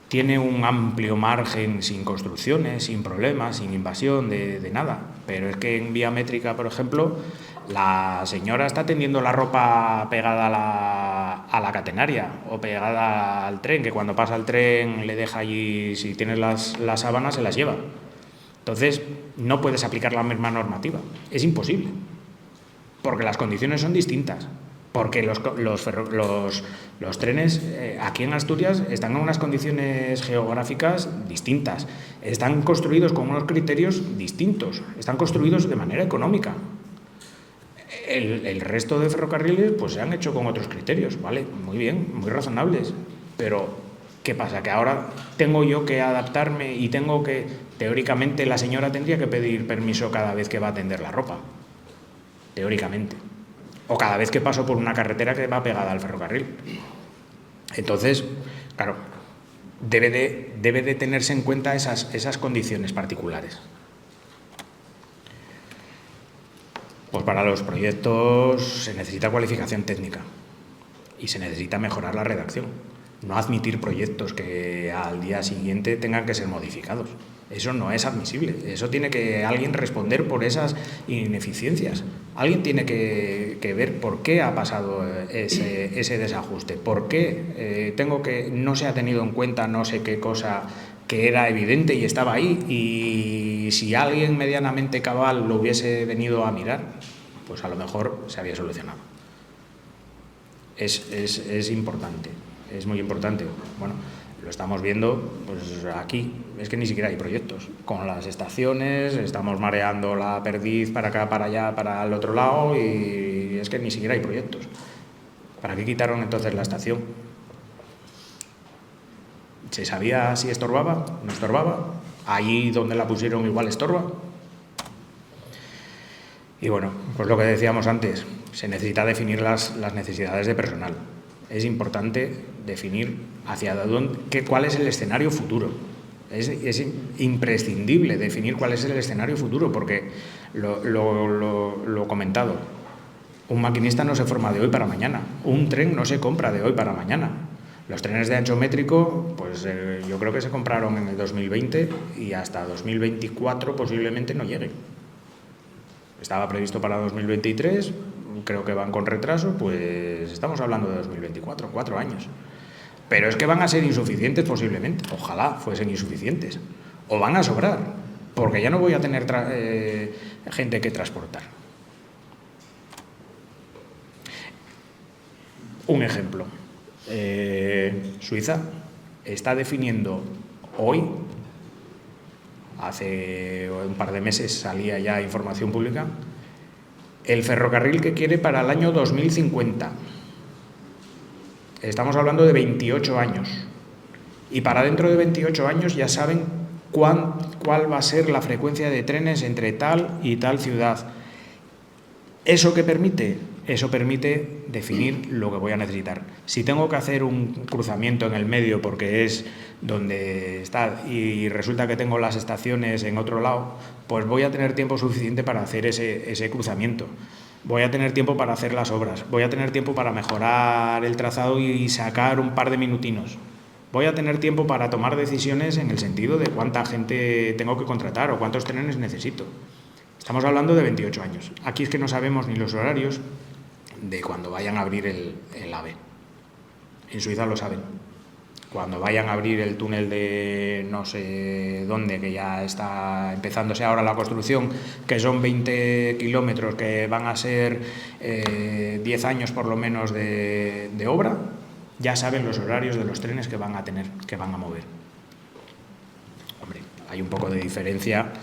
tiene un amplio margen sin construcciones, sin problemas, sin invasión de nada, pero es que en vía métrica, por ejemplo, la señora está tendiendo la ropa pegada a la catenaria o pegada al tren, que cuando pasa el tren le deja allí, si tienes las sábanas, se las lleva. Entonces, no puedes aplicar la misma normativa. Es imposible, porque las condiciones son distintas. Porque los trenes aquí en Asturias están en unas condiciones geográficas distintas. Están construidos con unos criterios distintos. Están construidos de manera económica. El resto de ferrocarriles pues se han hecho con otros criterios, ¿vale? Muy bien, muy razonables. Pero, ¿qué pasa? Que ahora tengo yo que adaptarme y tengo que... Teóricamente, la señora tendría que pedir permiso cada vez que va a tender la ropa. Teóricamente. o cada vez que paso por una carretera que va pegada al ferrocarril. Entonces, claro, debe de tenerse en cuenta esas condiciones particulares. Pues para los proyectos se necesita cualificación técnica y se necesita mejorar la redacción. No admitir proyectos que al día siguiente tengan que ser modificados. Eso no es admisible. Eso tiene que alguien responder por esas ineficiencias. Alguien tiene que ver por qué ha pasado ese desajuste, por qué no se ha tenido en cuenta no sé qué cosa que era evidente y estaba ahí, y si alguien medianamente cabal lo hubiese venido a mirar, pues a lo mejor se había solucionado. Es importante, es muy importante. Bueno, lo estamos viendo pues aquí, es que ni siquiera hay proyectos. Con las estaciones estamos mareando la perdiz para acá, para allá, para el otro lado, y es que ni siquiera hay proyectos. ¿Para qué quitaron entonces la estación? ¿Se sabía si estorbaba? ¿No estorbaba? ¿Allí donde la pusieron igual estorba? Y bueno, pues lo que decíamos antes, se necesita definir las necesidades de personal. Es importante definir cuál es el escenario futuro. Es imprescindible definir cuál es el escenario futuro, porque lo he comentado, un maquinista no se forma de hoy para mañana, un tren no se compra de hoy para mañana. Los trenes de ancho métrico, pues yo creo que se compraron en el 2020 y hasta 2024 posiblemente no lleguen. Estaba previsto para 2023, creo que van con retraso, pues estamos hablando de 2024, 4 años. Pero es que van a ser insuficientes posiblemente, ojalá fuesen insuficientes, o van a sobrar, porque ya no voy a tener gente que transportar. Un ejemplo. Suiza está definiendo hoy, hace un par de meses salía ya información pública, el ferrocarril que quiere para el año 2050. Estamos hablando de 28 años. Y para dentro de 28 años ya saben cuál va a ser la frecuencia de trenes entre tal y tal ciudad. ¿Eso qué permite? Eso permite definir lo que voy a necesitar. Si tengo que hacer un cruzamiento en el medio porque es donde está y resulta que tengo las estaciones en otro lado, pues voy a tener tiempo suficiente para hacer ese cruzamiento. Voy a tener tiempo para hacer las obras. Voy a tener tiempo para mejorar el trazado y sacar un par de minutinos. Voy a tener tiempo para tomar decisiones en el sentido de cuánta gente tengo que contratar o cuántos trenes necesito. Estamos hablando de 28 años. Aquí es que no sabemos ni los horarios de cuando vayan a abrir el AVE. En Suiza lo saben. Cuando vayan a abrir el túnel de no sé dónde, que ya está empezándose ahora la construcción, que son 20 kilómetros, que van a ser 10 años por lo menos de obra, ya saben los horarios de los trenes que van a tener, que van a mover. Hombre, hay un poco de diferencia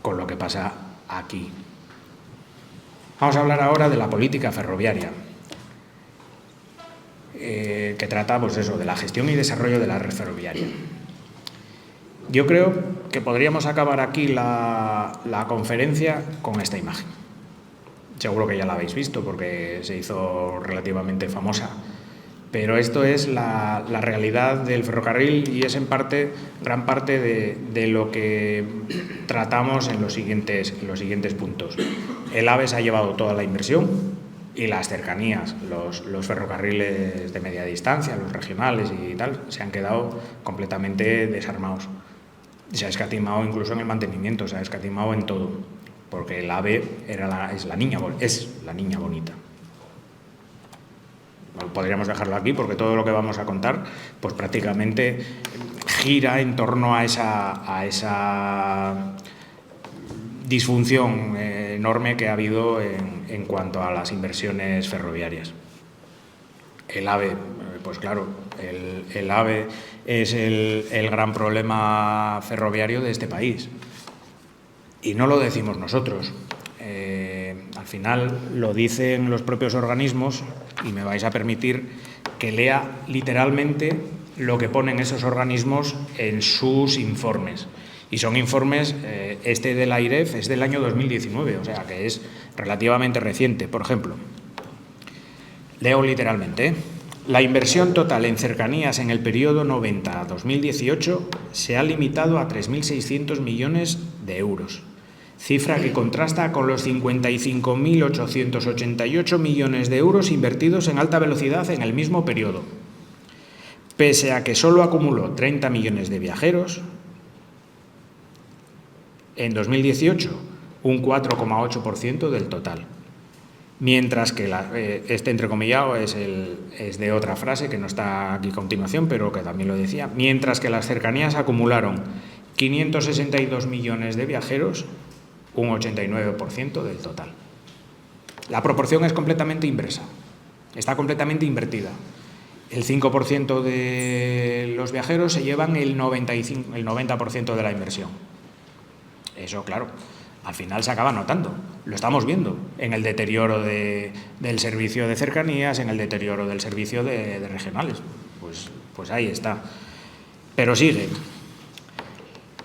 con lo que pasa aquí. Vamos a hablar ahora de la política ferroviaria, que trata pues eso, de la gestión y desarrollo de la red ferroviaria. Yo creo que podríamos acabar aquí la conferencia con esta imagen. Seguro que ya la habéis visto porque se hizo relativamente famosa, pero esto es la realidad del ferrocarril y es en parte, gran parte de lo que tratamos en los siguientes puntos. El AVE se ha llevado toda la inversión y las cercanías, los ferrocarriles de media distancia, los regionales y tal, se han quedado completamente desarmados. Se ha escatimado incluso en el mantenimiento, se ha escatimado en todo, porque el AVE es la niña bonita. Podríamos dejarlo aquí porque todo lo que vamos a contar pues prácticamente gira en torno a esa disfunción enorme que ha habido en cuanto a las inversiones ferroviarias. El AVE, pues claro, el AVE es el gran problema ferroviario de este país. Y no lo decimos nosotros. Al final lo dicen los propios organismos y me vais a permitir que lea literalmente lo que ponen esos organismos en sus informes. Y son informes, este de la AIREF es del año 2019, o sea que es relativamente reciente. Por ejemplo, Leo literalmente, ¿eh? La inversión total en cercanías en el periodo 90 a 2018 se ha limitado a 3.600 millones de euros, cifra que contrasta con los 55.888 millones de euros invertidos en alta velocidad en el mismo periodo, pese a que solo acumuló 30 millones de viajeros. En 2018, un 4,8% del total. Mientras que este entrecomillado es de otra frase que no está aquí a continuación, pero que también lo decía. Mientras que las cercanías acumularon 562 millones de viajeros, un 89% del total. La proporción es completamente inversa, está completamente invertida. El 5% de los viajeros se llevan el 90% de la inversión. Eso, claro, al final se acaba notando. Lo estamos viendo en el deterioro del servicio de cercanías, en el deterioro del servicio de regionales. Pues ahí está. Pero sigue.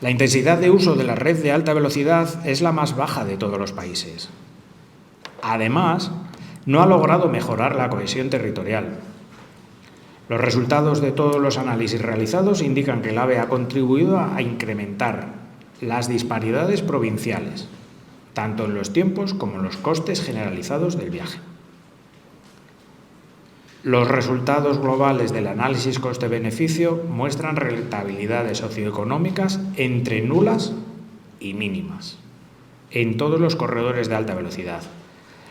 La intensidad de uso de la red de alta velocidad es la más baja de todos los países. Además, no ha logrado mejorar la cohesión territorial. Los resultados de todos los análisis realizados indican que el AVE ha contribuido a incrementar las disparidades provinciales, tanto en los tiempos como en los costes generalizados del viaje. Los resultados globales del análisis coste-beneficio muestran rentabilidades socioeconómicas entre nulas y mínimas en todos los corredores de alta velocidad,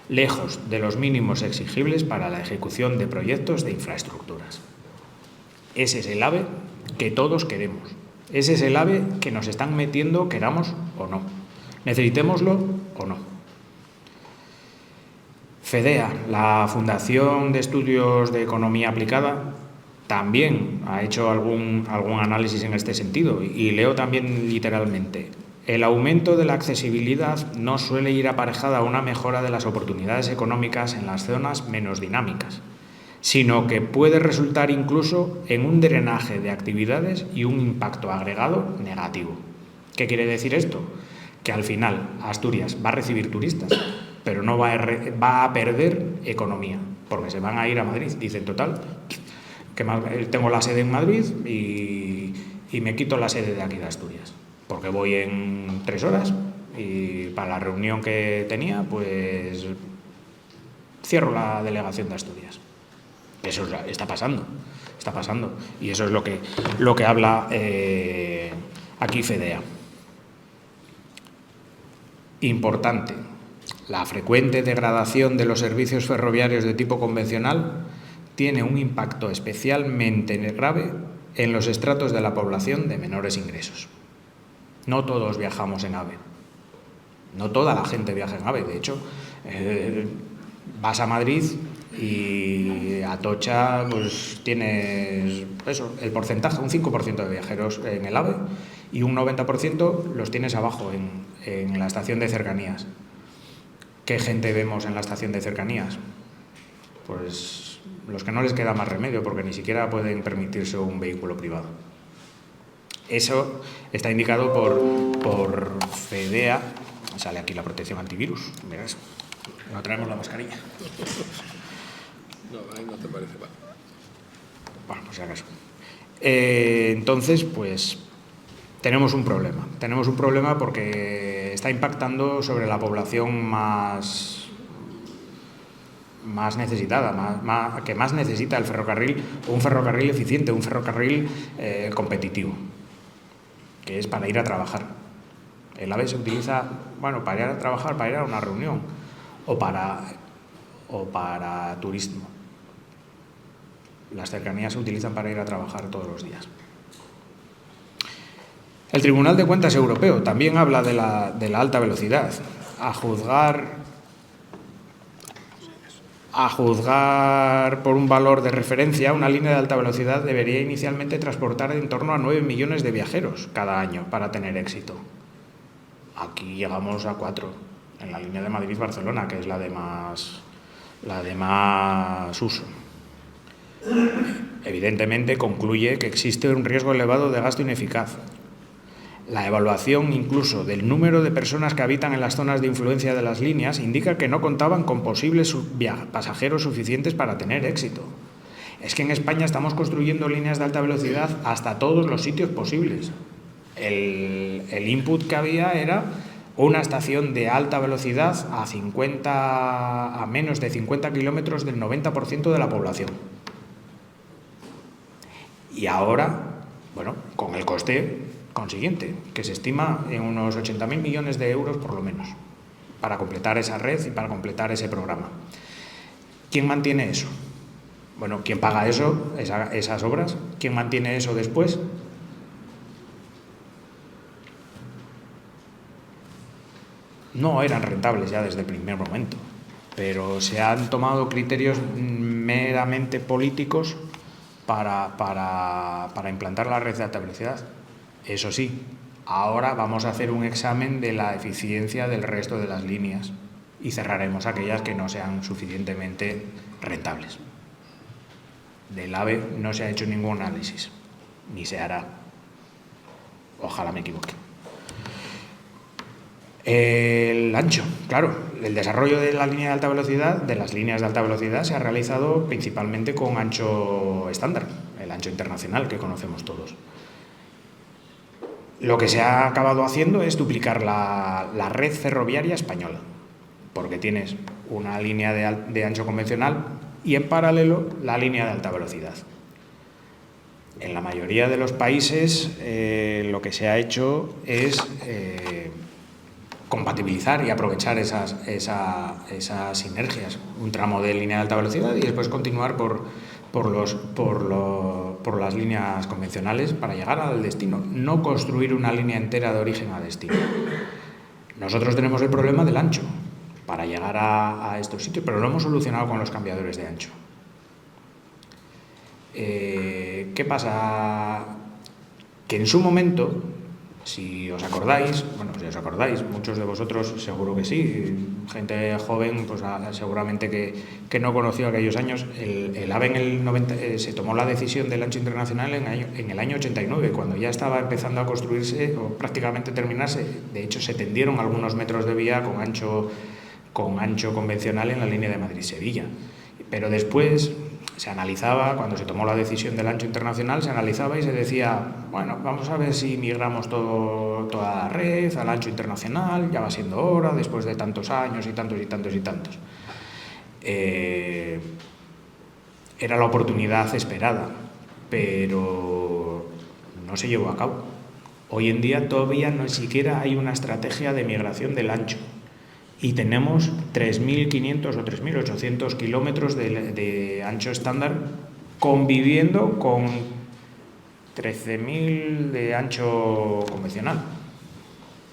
lejos de los mínimos exigibles para la ejecución de proyectos de infraestructuras. Ese es el AVE que todos queremos. Ese es el AVE que nos están metiendo, queramos o no. Necesitémoslo o no. FEDEA, la Fundación de Estudios de Economía Aplicada, también ha hecho algún análisis en este sentido y leo también literalmente. El aumento de la accesibilidad no suele ir aparejada a una mejora de las oportunidades económicas en las zonas menos dinámicas, sino que puede resultar incluso en un drenaje de actividades y un impacto agregado negativo. ¿Qué quiere decir esto? Que al final Asturias va a recibir turistas, pero no va a perder economía, porque se van a ir a Madrid. Dicen, total, que tengo la sede en Madrid y me quito la sede de aquí de Asturias, porque voy en 3 horas y para la reunión que tenía, pues cierro la delegación de Asturias. Eso está pasando. Y eso es lo que habla aquí FEDEA. Importante, la frecuente degradación de los servicios ferroviarios de tipo convencional tiene un impacto especialmente grave en los estratos de la población de menores ingresos. No todos viajamos en AVE. No toda la gente viaja en AVE. De hecho, vas a Madrid y Atocha, pues tienes eso, el porcentaje, un 5% de viajeros en el AVE y un 90% los tienes abajo en la estación de cercanías. ¿Qué gente vemos en la estación de cercanías? Pues los que no les queda más remedio, porque ni siquiera pueden permitirse un vehículo privado. Eso está indicado por FEDEA. Sale aquí la protección antivirus. Verás, no traemos la mascarilla. No, ahí no te parece mal. Bueno, pues si acaso. Entonces, pues tenemos un problema. Tenemos un problema porque está impactando sobre la población más necesitada, que más necesita el ferrocarril, un ferrocarril eficiente, un ferrocarril competitivo, que es para ir a trabajar. El AVE se utiliza, bueno, para ir a trabajar, para ir a una reunión o para turismo. Las cercanías se utilizan para ir a trabajar todos los días. El Tribunal de Cuentas Europeo también habla de la alta velocidad. A juzgar por un valor de referencia, una línea de alta velocidad debería inicialmente transportar en torno a 9 millones de viajeros cada año para tener éxito. Aquí llegamos a 4, en la línea de Madrid-Barcelona, que es la de más uso. Evidentemente concluye que existe un riesgo elevado de gasto ineficaz. La evaluación incluso del número de personas que habitan en las zonas de influencia de las líneas indica que no contaban con posibles pasajeros suficientes para tener éxito. Es que en España estamos construyendo líneas de alta velocidad hasta todos los sitios posibles. El input que había era una estación de alta velocidad a menos de 50 kilómetros del 90% de la población. Y ahora, bueno, con el coste consiguiente, que se estima en unos 80.000 millones de euros por lo menos, para completar esa red y para completar ese programa. ¿Quién mantiene eso? Bueno, ¿quién paga eso, esas obras? ¿Quién mantiene eso después? No eran rentables ya desde el primer momento, pero se han tomado criterios meramente políticos para implantar la red de alta velocidad. Eso sí, ahora vamos a hacer un examen de la eficiencia del resto de las líneas y cerraremos aquellas que no sean suficientemente rentables. Del AVE no se ha hecho ningún análisis, ni se hará. Ojalá me equivoque. El ancho, claro, el desarrollo de la línea de alta velocidad, de las líneas de alta velocidad, se ha realizado principalmente con ancho estándar, el ancho internacional que conocemos todos. Lo que se ha acabado haciendo es duplicar la red ferroviaria española, porque tienes una línea de ancho convencional y en paralelo la línea de alta velocidad. En la mayoría de los países lo que se ha hecho es compatibilizar y aprovechar esas sinergias, un tramo de línea de alta velocidad y después continuar por las líneas convencionales para llegar al destino, no construir una línea entera de origen a destino. Nosotros tenemos el problema del ancho para llegar a estos sitios, pero lo hemos solucionado con los cambiadores de ancho. ¿Qué pasa? Que en su momento, si os acordáis, muchos de vosotros seguro que sí, gente joven pues seguramente que no conoció aquellos años, el AVE en el 90, se tomó la decisión del ancho internacional en el año 89, cuando ya estaba empezando a construirse o prácticamente terminarse. De hecho, se tendieron algunos metros de vía con ancho convencional en la línea de Madrid-Sevilla. Pero después se analizaba, cuando se tomó la decisión del ancho internacional, se analizaba y se decía, bueno, vamos a ver si migramos toda la red al ancho internacional, ya va siendo hora, después de tantos años y tantos y tantos y tantos. Era la oportunidad esperada, pero no se llevó a cabo. Hoy en día todavía no siquiera hay una estrategia de migración del ancho. Y tenemos 3.500 o 3.800 kilómetros de ancho estándar conviviendo con 13.000 de ancho convencional.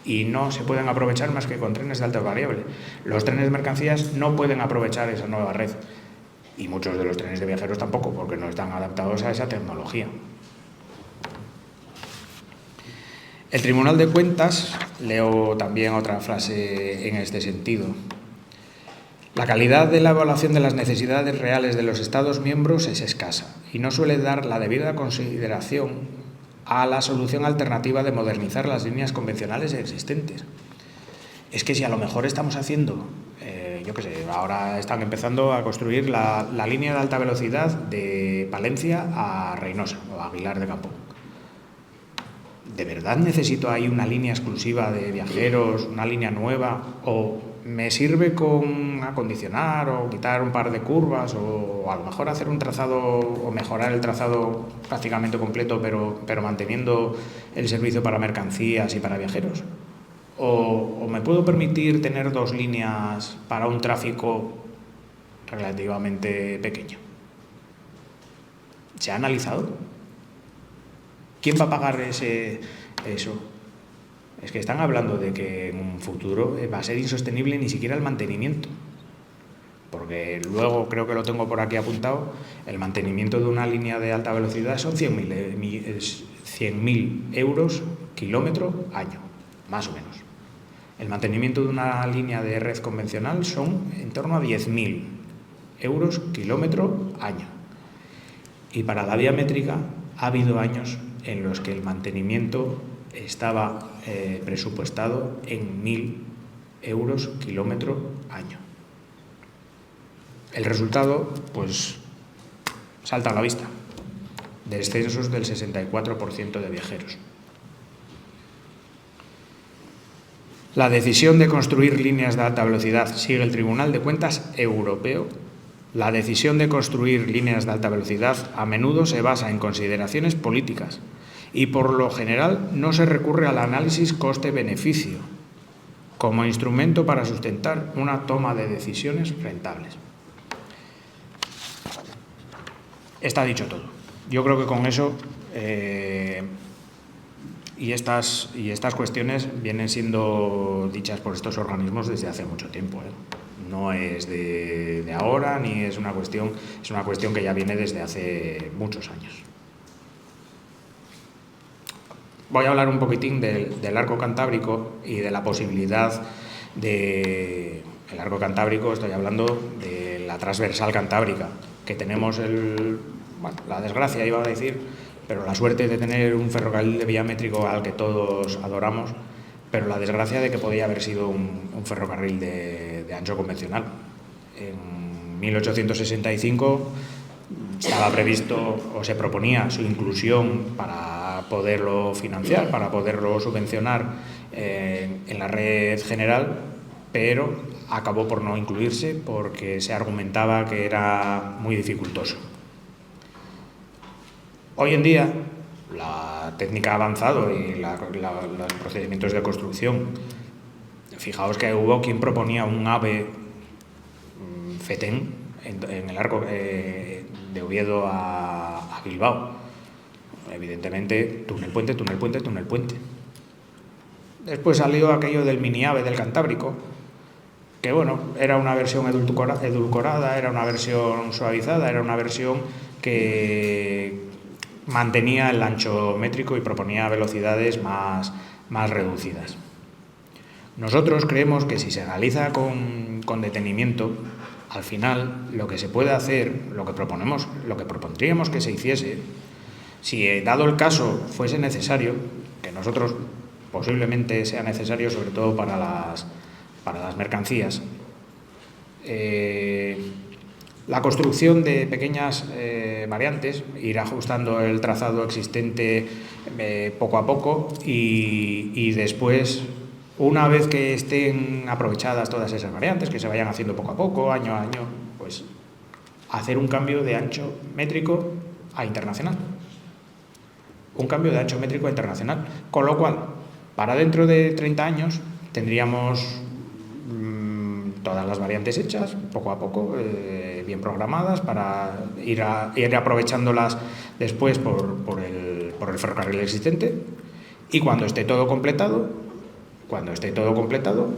Y no se pueden aprovechar más que con trenes de alta variable. Los trenes de mercancías no pueden aprovechar esa nueva red. Y muchos de los trenes de viajeros tampoco, porque no están adaptados a esa tecnología. El Tribunal de Cuentas, leo también otra frase en este sentido. La calidad de la evaluación de las necesidades reales de los Estados miembros es escasa y no suele dar la debida consideración a la solución alternativa de modernizar las líneas convencionales existentes. Es que si a lo mejor estamos haciendo, ahora están empezando a construir la línea de alta velocidad de Palencia a Reynosa o a Aguilar de Campo. ¿De verdad necesito ahí una línea exclusiva de viajeros, una línea nueva? ¿O me sirve con acondicionar o quitar un par de curvas o a lo mejor hacer un trazado o mejorar el trazado prácticamente completo pero manteniendo el servicio para mercancías y para viajeros? ¿O me puedo permitir tener dos líneas para un tráfico relativamente pequeño? ¿Se ha analizado? ¿Quién va a pagar eso? Es que están hablando de que en un futuro va a ser insostenible ni siquiera el mantenimiento. Porque luego, creo que lo tengo por aquí apuntado, el mantenimiento de una línea de alta velocidad son 100.000 euros kilómetro año, más o menos. El mantenimiento de una línea de red convencional son en torno a 10.000 euros kilómetro año. Y para la vía métrica ha habido años en los que el mantenimiento estaba presupuestado en 1.000 euros kilómetro año. El resultado, pues, salta a la vista. Descensos del 64% de viajeros. La decisión de construir líneas de alta velocidad, sigue el Tribunal de Cuentas Europeo, la decisión de construir líneas de alta velocidad a menudo se basa en consideraciones políticas y por lo general no se recurre al análisis coste-beneficio como instrumento para sustentar una toma de decisiones rentables. Está dicho todo. Yo creo que con eso y estas cuestiones vienen siendo dichas por estos organismos desde hace mucho tiempo. No es de ahora, ni es una cuestión que ya viene desde hace muchos años. Voy a hablar un poquitín del arco cantábrico y de la posibilidad del arco cantábrico. Estoy hablando de la transversal cantábrica, que tenemos la desgracia, iba a decir, pero la suerte de tener un ferrocarril de vía métrico al que todos adoramos, pero la desgracia de que podía haber sido un ferrocarril de ancho convencional. En 1865 estaba previsto o se proponía su inclusión para poderlo financiar, para poderlo subvencionar en la red general, pero acabó por no incluirse porque se argumentaba que era muy dificultoso. Hoy en día, la técnica ha avanzado y los procedimientos de construcción. Fijaos que hubo quien proponía un AVE FETEN en el arco de Oviedo a Bilbao. Evidentemente, túnel puente, túnel puente, túnel puente. Después salió aquello del mini AVE del Cantábrico, que bueno, era una versión edulcorada, era una versión suavizada, era una versión que mantenía el ancho métrico y proponía velocidades más reducidas. Nosotros creemos que si se analiza con detenimiento, al final lo que se puede hacer, lo que propondríamos que se hiciese, si dado el caso fuese necesario, que nosotros posiblemente sea necesario sobre todo para las mercancías, la construcción de pequeñas variantes, ir ajustando el trazado existente poco a poco y después, una vez que estén aprovechadas todas esas variantes, que se vayan haciendo poco a poco, año a año, pues hacer un cambio de ancho métrico a internacional. Un cambio de ancho métrico a internacional. Con lo cual, para dentro de 30 años tendríamos todas las variantes hechas, poco a poco, bien programadas, para ir aprovechándolas después por el ferrocarril existente, y cuando esté todo completado,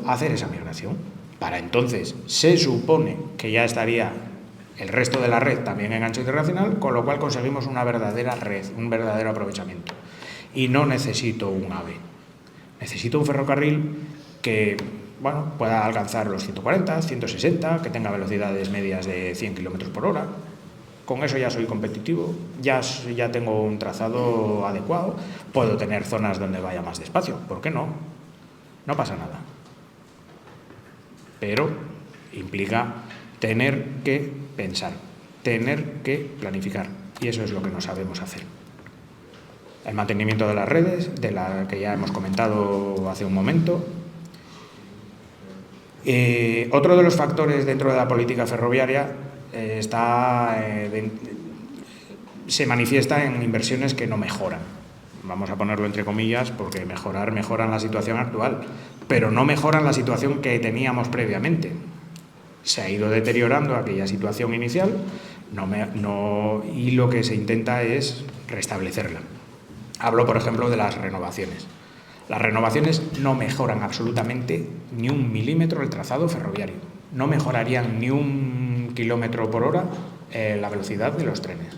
hacer esa migración. Para entonces se supone que ya estaría el resto de la red también en ancho internacional, con lo cual conseguimos una verdadera red, un verdadero aprovechamiento. Y no necesito un AVE, necesito un ferrocarril que pueda alcanzar los 140, 160, que tenga velocidades medias de 100 km por hora. Con eso ya soy competitivo, ya tengo un trazado adecuado, puedo tener zonas donde vaya más despacio, ¿por qué no? No pasa nada. Pero implica tener que pensar, tener que planificar, y eso es lo que no sabemos hacer. El mantenimiento de las redes, de la que ya hemos comentado hace un momento. Otro de los factores dentro de la política ferroviaria se manifiesta en inversiones que no mejoran. Vamos a ponerlo entre comillas, porque mejoran la situación actual, pero no mejoran la situación que teníamos previamente. Se ha ido deteriorando aquella situación inicial y lo que se intenta es restablecerla. Hablo, por ejemplo, de las renovaciones. Las renovaciones no mejoran absolutamente ni 1 milímetro el trazado ferroviario. No mejorarían ni 1 kilómetro por hora la velocidad de los trenes.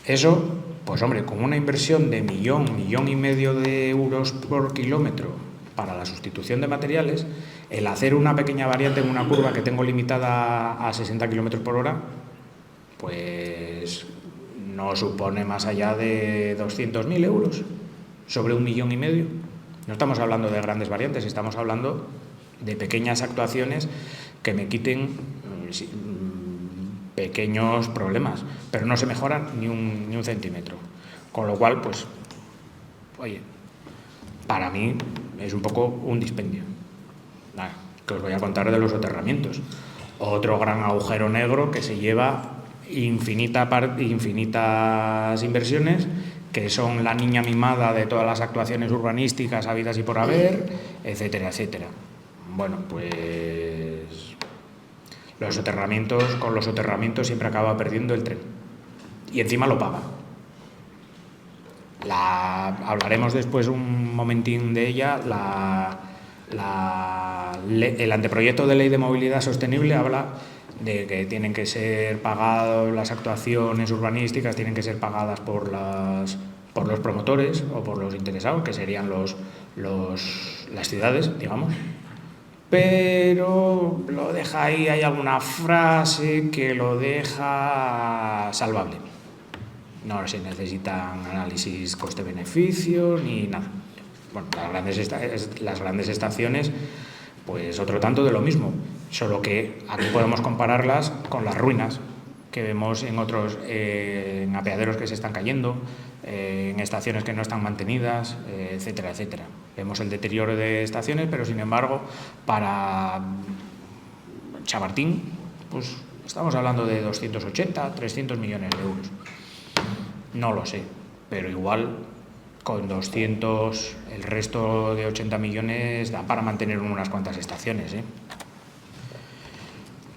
Eso, pues hombre, con una inversión de millón y medio de euros por kilómetro para la sustitución de materiales, el hacer una pequeña variante en una curva que tengo limitada a 60 kilómetros por hora, pues no supone más allá de 200.000 euros. sobre 1,5 millones. No estamos hablando de grandes variantes, estamos hablando de pequeñas actuaciones que me quiten pequeños problemas, pero no se mejoran ni un centímetro. Con lo cual, pues, oye, para mí es un poco un dispendio. Nada, que os voy a contar de los soterramientos. Otro gran agujero negro que se lleva infinitas inversiones, que son la niña mimada de todas las actuaciones urbanísticas habidas y por haber, etcétera, etcétera. Bueno, pues con los soterramientos siempre acaba perdiendo el tren. Y encima lo paga. Hablaremos después un momentín de ella. El anteproyecto de ley de movilidad sostenible habla de que tienen que ser pagadas las actuaciones urbanísticas, tienen que ser pagadas por los promotores o por los interesados, que serían las ciudades, digamos. Pero lo deja ahí, hay alguna frase que lo deja salvable. No se necesitan análisis coste-beneficio ni nada. Bueno, las grandes estaciones, pues otro tanto de lo mismo, solo que aquí podemos compararlas con las ruinas que vemos en otros, en apeaderos que se están cayendo, en estaciones que no están mantenidas, etcétera, etcétera. Vemos el deterioro de estaciones, pero sin embargo, para Chamartín, pues estamos hablando de 280, 300 millones de euros. No lo sé, pero igual con 200, el resto de 80 millones dan para mantener unas cuantas estaciones, ¿eh?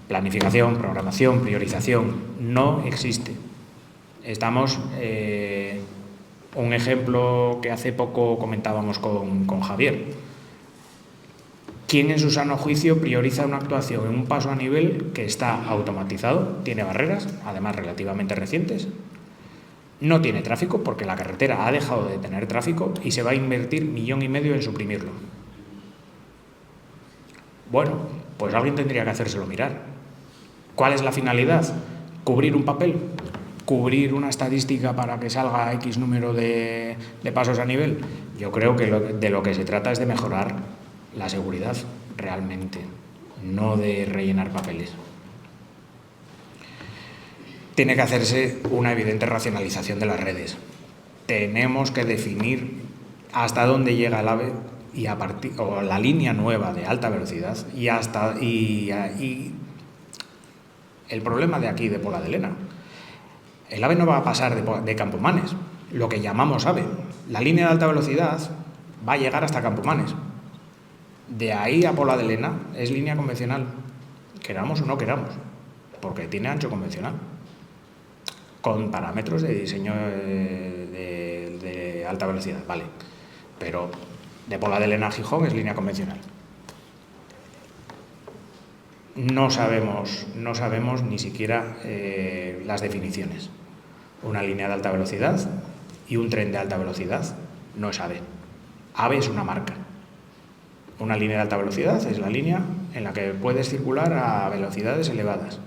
Planificación, programación, priorización, no existe. Estamos, un ejemplo que hace poco comentábamos con Javier. ¿Quién en su sano juicio prioriza una actuación en un paso a nivel que está automatizado, tiene barreras, además relativamente recientes, no tiene tráfico porque la carretera ha dejado de tener tráfico y se va a invertir 1,5 millones en suprimirlo? Bueno, pues alguien tendría que hacérselo mirar. ¿Cuál es la finalidad? ¿Cubrir un papel? ¿Cubrir una estadística para que salga X número de pasos a nivel? Yo creo que de lo que se trata es de mejorar la seguridad realmente, no de rellenar papeles. Tiene que hacerse una evidente racionalización de las redes. Tenemos que definir hasta dónde llega el AVE o la línea nueva de alta velocidad y el problema de aquí, de Pola de Lena. El AVE no va a pasar de Campomanes, lo que llamamos AVE. La línea de alta velocidad va a llegar hasta Campomanes. De ahí a Pola de Lena es línea convencional, queramos o no queramos, porque tiene ancho convencional, con parámetros de diseño de alta velocidad, vale. Pero de Pola de Lena a Gijón es línea convencional. No sabemos ni siquiera las definiciones. Una línea de alta velocidad y un tren de alta velocidad no es AVE. AVE es una marca. Una línea de alta velocidad es la línea en la que puedes circular a velocidades elevadas.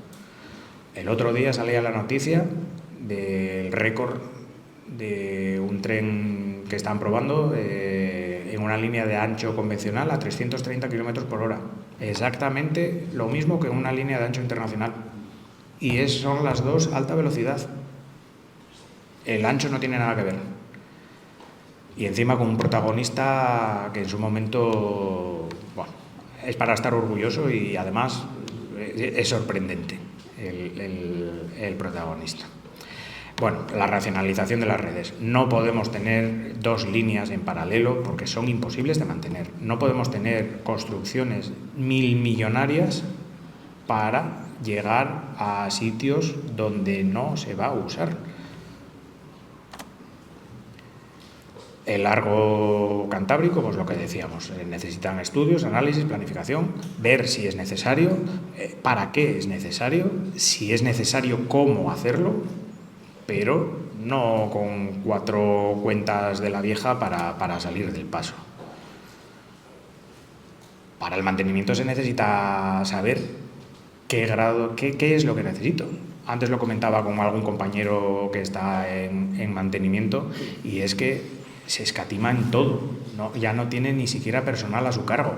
El otro día salía la noticia del récord de un tren que están probando en una línea de ancho convencional a 330 km por hora. Exactamente lo mismo que una línea de ancho internacional. Y son las dos alta velocidad. El ancho no tiene nada que ver. Y encima con un protagonista que en su momento, bueno, es para estar orgulloso y además es sorprendente el protagonista. Bueno, la racionalización de las redes. No podemos tener dos líneas en paralelo porque son imposibles de mantener. No podemos tener construcciones milmillonarias para llegar a sitios donde no se va a usar. El largo cantábrico, pues lo que decíamos, necesitan estudios, análisis, planificación, ver si es necesario, para qué es necesario, si es necesario, cómo hacerlo, pero no con 4 cuentas de la vieja para salir del paso. Para el mantenimiento se necesita saber qué es lo que necesito. Antes lo comentaba con algún compañero que está en mantenimiento y es que se escatima en todo, ya no tiene ni siquiera personal a su cargo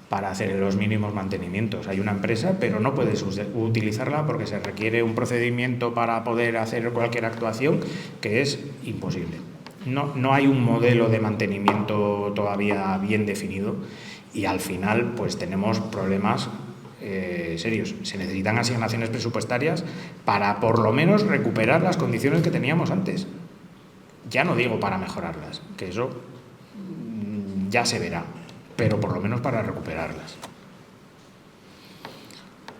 para hacer los mínimos mantenimientos. Hay una empresa, pero no puedes utilizarla porque se requiere un procedimiento para poder hacer cualquier actuación que es imposible. No hay un modelo de mantenimiento todavía bien definido y al final pues tenemos problemas serios. Se necesitan asignaciones presupuestarias para por lo menos recuperar las condiciones que teníamos antes. Ya no digo para mejorarlas, que eso ya se verá, pero por lo menos para recuperarlas.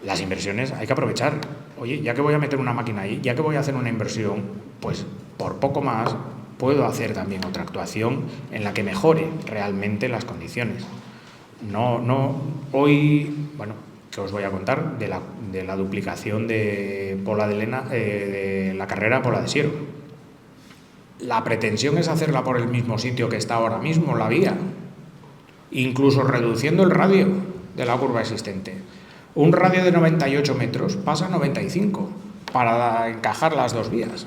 Las inversiones hay que aprovechar. Oye, ya que voy a meter una máquina ahí, ya que voy a hacer una inversión, pues por poco más puedo hacer también otra actuación en la que mejore realmente las condiciones. Hoy, bueno, que os voy a contar de la duplicación de Pola de Lena, de la carrera Pola de Siero. La pretensión es hacerla por el mismo sitio que está ahora mismo la vía, incluso reduciendo el radio de la curva existente. Un radio de 98 metros pasa a 95 para encajar las dos vías.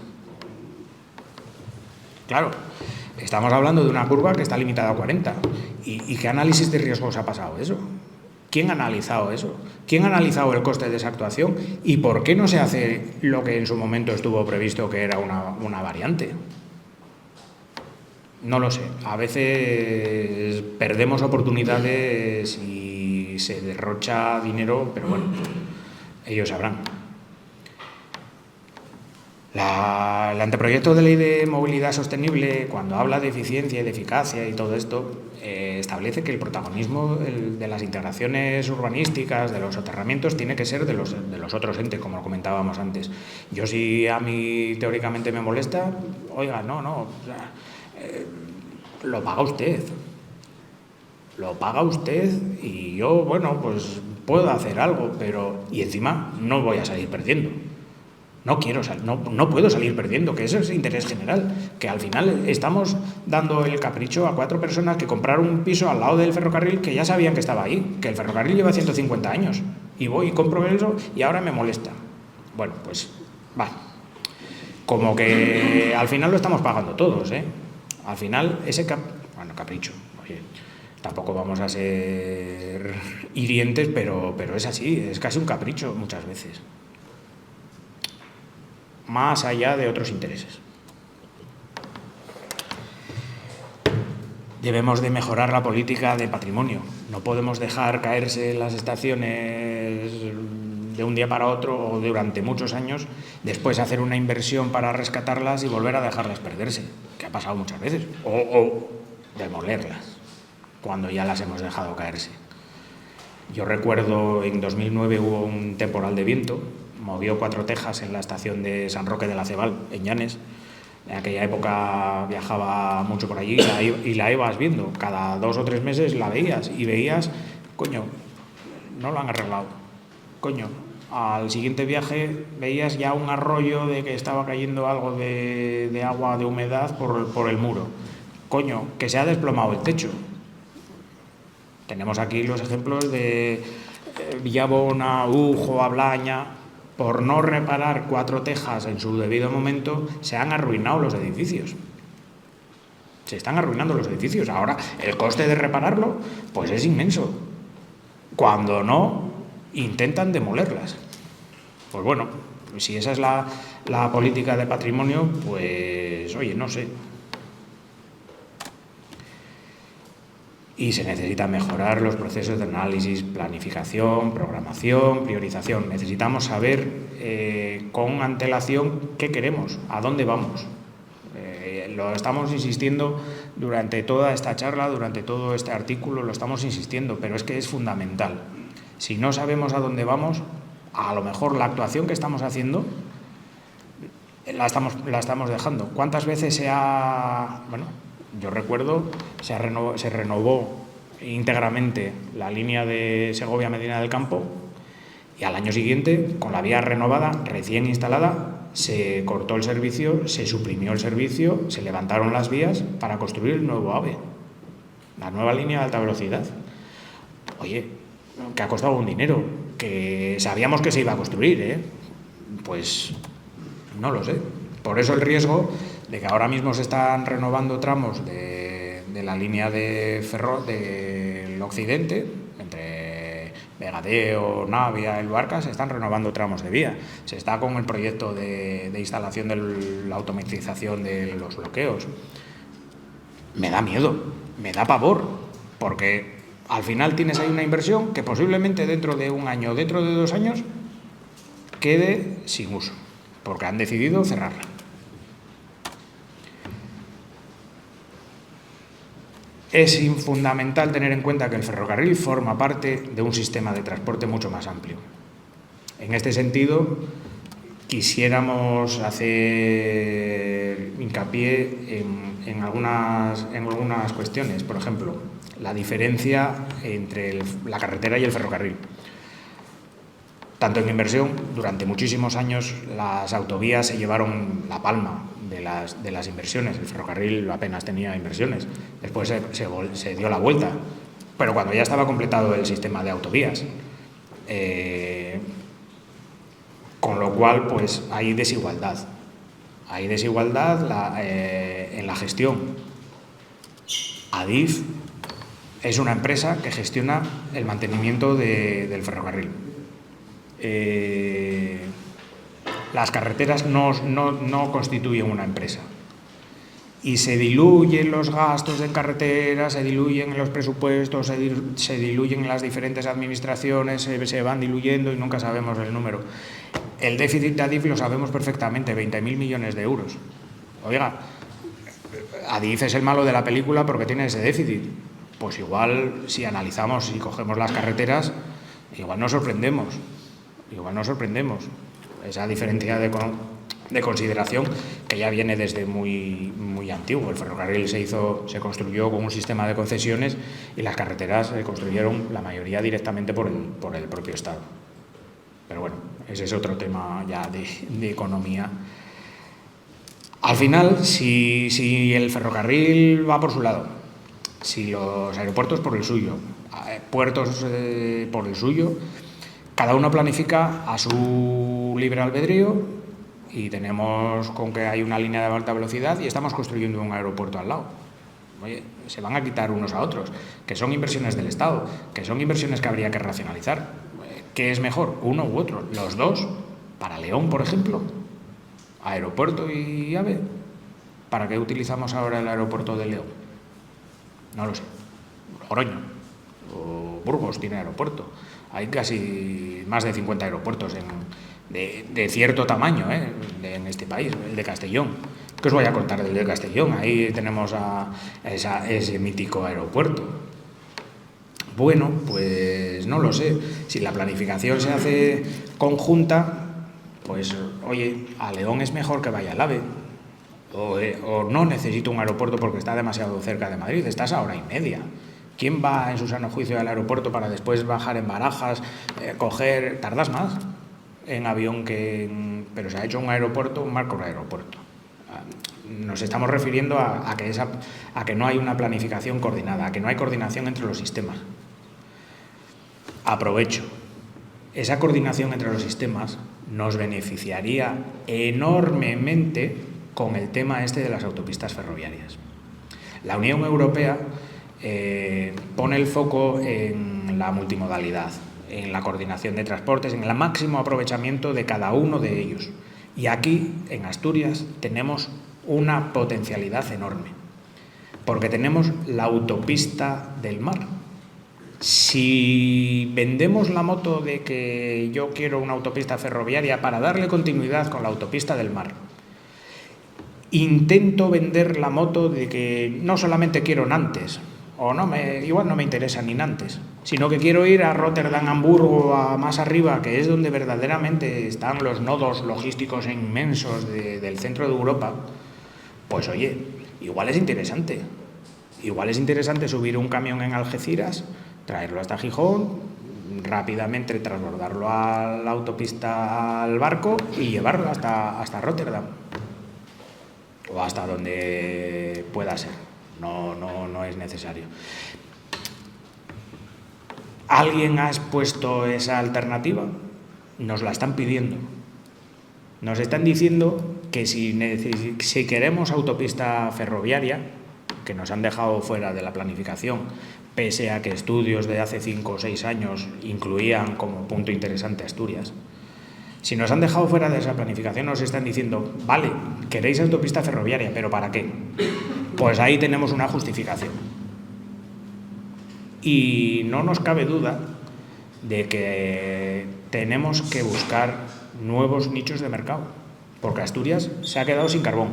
Claro, estamos hablando de una curva que está limitada a 40. ¿Y qué análisis de riesgos ha pasado eso? ¿Quién ha analizado eso? ¿Quién ha analizado el coste de esa actuación? ¿Y por qué no se hace lo que en su momento estuvo previsto, que era una variante? No lo sé. A veces perdemos oportunidades y se derrocha dinero, pero bueno, ellos sabrán. El anteproyecto de ley de movilidad sostenible, cuando habla de eficiencia y de eficacia y todo esto, establece que el protagonismo de las integraciones urbanísticas, de los soterramientos, tiene que ser de los otros entes, como lo comentábamos antes. Yo, si a mí teóricamente me molesta, oiga, no, o sea, lo paga usted. Lo paga usted y yo, bueno, pues puedo hacer algo, pero... Y encima no voy a salir perdiendo. No puedo salir perdiendo, que eso es interés general, que al final estamos dando el capricho a 4 personas que compraron un piso al lado del ferrocarril que ya sabían que estaba ahí, que el ferrocarril lleva 150 años, y voy y compro eso y ahora me molesta. Bueno, pues va. Como que al final lo estamos pagando todos, ¿eh? Al final ese capricho, oye, tampoco vamos a ser hirientes, pero es así, es casi un capricho muchas veces, más allá de otros intereses. Debemos de mejorar la política de patrimonio. No podemos dejar caerse las estaciones de un día para otro o durante muchos años, después hacer una inversión para rescatarlas y volver a dejarlas perderse, que ha pasado muchas veces, o demolerlas cuando ya las hemos dejado caerse. Yo recuerdo en 2009 hubo un temporal de viento, movió 4 tejas en la estación de San Roque de la Cebal, en Llanes. En aquella época viajaba mucho por allí y la ibas viendo. Cada 2 o 3 meses la veías y veías, coño, no lo han arreglado. Coño, al siguiente viaje veías ya un arroyo de que estaba cayendo algo de agua, de humedad por el muro. Coño, que se ha desplomado el techo. Tenemos aquí los ejemplos de Villabona, Ujo, Ablaña. Por no reparar 4 tejas en su debido momento, se han arruinado los edificios. Se están arruinando los edificios. Ahora, el coste de repararlo, pues es inmenso. Cuando no, intentan demolerlas. Pues bueno, si esa es la política de patrimonio, pues, oye, no sé. Y se necesita mejorar los procesos de análisis, planificación, programación, priorización. Necesitamos saber con antelación qué queremos, a dónde vamos. Lo estamos insistiendo durante toda esta charla, durante todo este artículo, lo estamos insistiendo, pero es que es fundamental. Si no sabemos a dónde vamos, a lo mejor la actuación que estamos haciendo la estamos dejando. ¿Cuántas veces yo recuerdo, se renovó íntegramente la línea de Segovia-Medina del Campo y al año siguiente, con la vía renovada, recién instalada, se cortó el servicio, se suprimió el servicio, se levantaron las vías para construir el nuevo AVE, la nueva línea de alta velocidad. Oye, que ha costado un dinero, que sabíamos que se iba a construir, ¿eh? Pues no lo sé. Por eso el riesgo de que ahora mismo se están renovando tramos de de la línea de ferro del occidente, entre Vegadeo, Navia y Luarca, se están renovando tramos de vía. Se está con el proyecto de instalación de la automatización de los bloqueos. Me da miedo, me da pavor, porque al final tienes ahí una inversión que posiblemente dentro de un año o dentro de 2 años quede sin uso, porque han decidido cerrarla. Es fundamental tener en cuenta que el ferrocarril forma parte de un sistema de transporte mucho más amplio. En este sentido, quisiéramos hacer hincapié en algunas cuestiones. Por ejemplo, la diferencia entre la carretera y el ferrocarril. Tanto en inversión, durante muchísimos años las autovías se llevaron la palma de las inversiones. El ferrocarril apenas tenía inversiones. Después se dio la vuelta. Pero cuando ya estaba completado el sistema de autovías, con lo cual pues hay desigualdad. Hay desigualdad en la gestión. Adif es una empresa que gestiona el mantenimiento del ferrocarril. Las carreteras no constituyen una empresa. Y se diluyen los gastos en carreteras, se diluyen en los presupuestos, se diluyen en las diferentes administraciones, se van diluyendo y nunca sabemos el número. El déficit de Adif lo sabemos perfectamente, 20.000 millones de euros. Oiga, Adif es el malo de la película porque tiene ese déficit. Pues igual, si analizamos y cogemos las carreteras, igual nos sorprendemos. Esa diferencia de consideración que ya viene desde muy antiguo. El ferrocarril se construyó con un sistema de concesiones y las carreteras se construyeron la mayoría directamente por el propio Estado. Pero bueno, ese es otro tema ya de economía. Al final, si el ferrocarril va por su lado, si los aeropuertos por el suyo, puertos por el suyo, cada uno planifica a su libre albedrío y tenemos con que hay una línea de alta velocidad y estamos construyendo un aeropuerto al lado. Oye, se van a quitar unos a otros, que son inversiones del Estado, que son inversiones que habría que racionalizar. ¿Qué es mejor, uno u otro? Los dos, para León, por ejemplo, aeropuerto y AVE. ¿Para qué utilizamos ahora el aeropuerto de León? No lo sé. Logroño o Burgos tiene aeropuerto. Hay casi más de 50 aeropuertos de cierto tamaño en este país, el de Castellón. ¿Qué os voy a contar del de Castellón? Ahí tenemos ese mítico aeropuerto. Bueno, pues no lo sé. Si la planificación se hace conjunta, pues oye, a León es mejor que vaya al AVE. O no necesito un aeropuerto porque está demasiado cerca de Madrid, estás a 1h30. ¿Quién va en su sano juicio al aeropuerto para después bajar en Barajas, tardas más en avión pero se ha hecho un aeropuerto, un macro aeropuerto. Nos estamos refiriendo a que no hay una planificación coordinada, a que no hay coordinación entre los sistemas. Aprovecho. Esa coordinación entre los sistemas nos beneficiaría enormemente con el tema de las autopistas ferroviarias. La Unión Europea pone el foco en la multimodalidad, en la coordinación de transportes, en el máximo aprovechamiento de cada uno de ellos. Y aquí, en Asturias, tenemos una potencialidad enorme, porque tenemos la autopista del mar. Si vendemos la moto de que yo quiero una autopista ferroviaria para darle continuidad con la autopista del mar, intento vender la moto de que no solamente quiero Nantes, igual no me interesa ni Nantes, sino que quiero ir a Rotterdam, Hamburgo, a más arriba, que es donde verdaderamente están los nodos logísticos inmensos del centro de Europa. Pues oye, igual es interesante. Igual es interesante subir un camión en Algeciras, traerlo hasta Gijón, rápidamente transbordarlo a la autopista al barco y llevarlo hasta Rotterdam. O hasta donde pueda ser. No es necesario. ¿Alguien ha expuesto esa alternativa? Nos la están pidiendo. Nos están diciendo que si queremos autopista ferroviaria, que nos han dejado fuera de la planificación, pese a que estudios de hace 5 o 6 años incluían como punto interesante Asturias. Si nos han dejado fuera de esa planificación, nos están diciendo, vale, queréis autopista ferroviaria, ¿pero para qué? Pues ahí tenemos una justificación. Y no nos cabe duda de que tenemos que buscar nuevos nichos de mercado, porque Asturias se ha quedado sin carbón,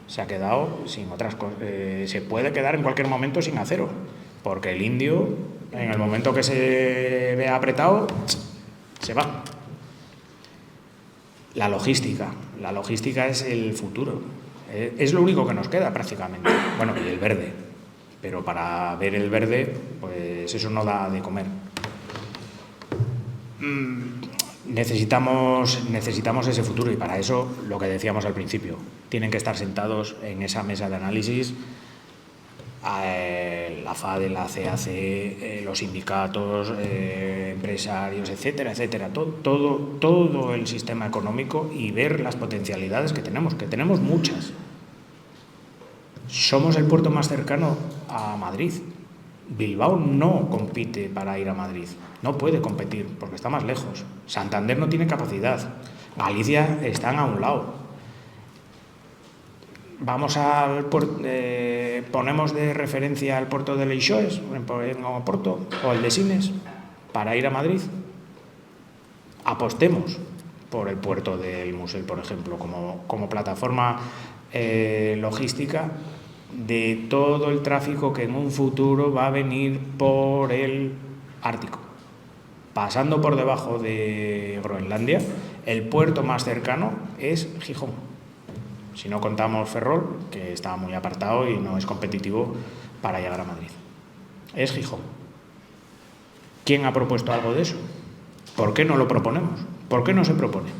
se ha quedado sin otras cosas, se puede quedar en cualquier momento sin acero, porque el indio, en el momento que se vea apretado, se va. La logística es el futuro, es lo único que nos queda prácticamente. Bueno, y el verde, pero para ver el verde, pues eso no da de comer. Necesitamos ese futuro, y para eso, lo que decíamos al principio, tienen que estar sentados en esa mesa de análisis la FADE, la CAC, los sindicatos, empresarios, etcétera, etcétera, todo el sistema económico, y ver las potencialidades que tenemos muchas. Somos el puerto más cercano a Madrid. Bilbao no compite para ir a Madrid, no puede competir porque está más lejos. Santander no tiene capacidad, Galicia están a un lado. Ponemos de referencia el puerto de Leixões en Oporto o el de Sines para ir a Madrid. Apostemos por el puerto del Musel, por ejemplo, como plataforma logística de todo el tráfico que en un futuro va a venir por el Ártico. Pasando por debajo de Groenlandia, el puerto más cercano es Gijón. Si no contamos Ferrol, que está muy apartado y no es competitivo para llegar a Madrid. Es Gijón. ¿Quién ha propuesto algo de eso? ¿Por qué no lo proponemos? ¿Por qué no se propone?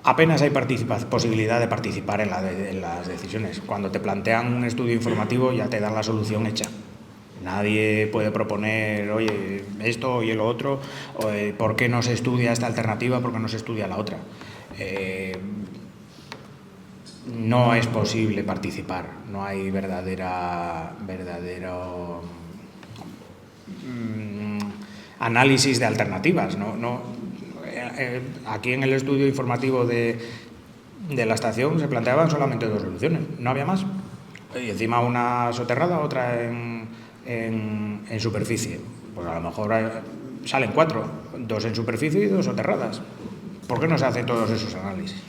Apenas hay posibilidad de participar en las decisiones. Cuando te plantean un estudio informativo ya te dan la solución hecha. Nadie puede proponer, oye, esto y lo otro, ¿por qué no se estudia esta alternativa? ¿Por qué no se estudia la otra? No es posible participar, no hay verdadero análisis de alternativas. Aquí en el estudio informativo de la estación se planteaban solamente 2 soluciones, no había más. Y encima una soterrada, otra en superficie. Pues a lo mejor salen 4, 2 en superficie y 2 soterradas. ¿Por qué no se hacen todos esos análisis?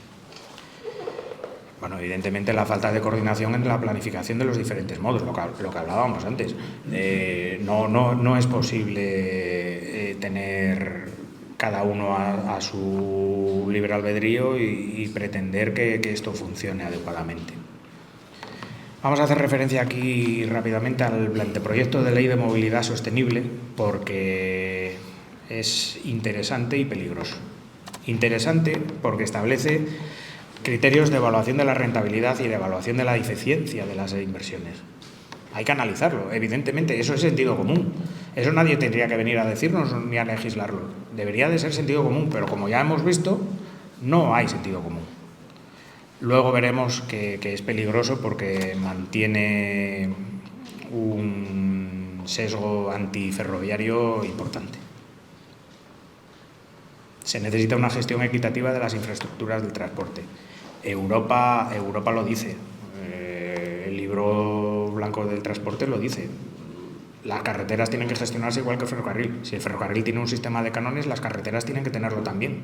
Bueno, evidentemente la falta de coordinación en la planificación de los diferentes modos, lo que hablábamos antes. No es posible tener cada uno a su libre albedrío y pretender que esto funcione adecuadamente. Vamos a hacer referencia aquí rápidamente al anteproyecto de ley de movilidad sostenible, porque es interesante y peligroso. Interesante porque establece criterios de evaluación de la rentabilidad y de evaluación de la eficiencia de las inversiones. Hay que analizarlo, evidentemente, eso es sentido común. Eso nadie tendría que venir a decirnos ni a legislarlo. Debería de ser sentido común, pero como ya hemos visto, no hay sentido común. Luego veremos que es peligroso porque mantiene un sesgo antiferroviario importante. Se necesita una gestión equitativa de las infraestructuras del transporte. Europa lo dice. El libro blanco del transporte lo dice. Las carreteras tienen que gestionarse igual que el ferrocarril. Si el ferrocarril tiene un sistema de cánones, las carreteras tienen que tenerlo también.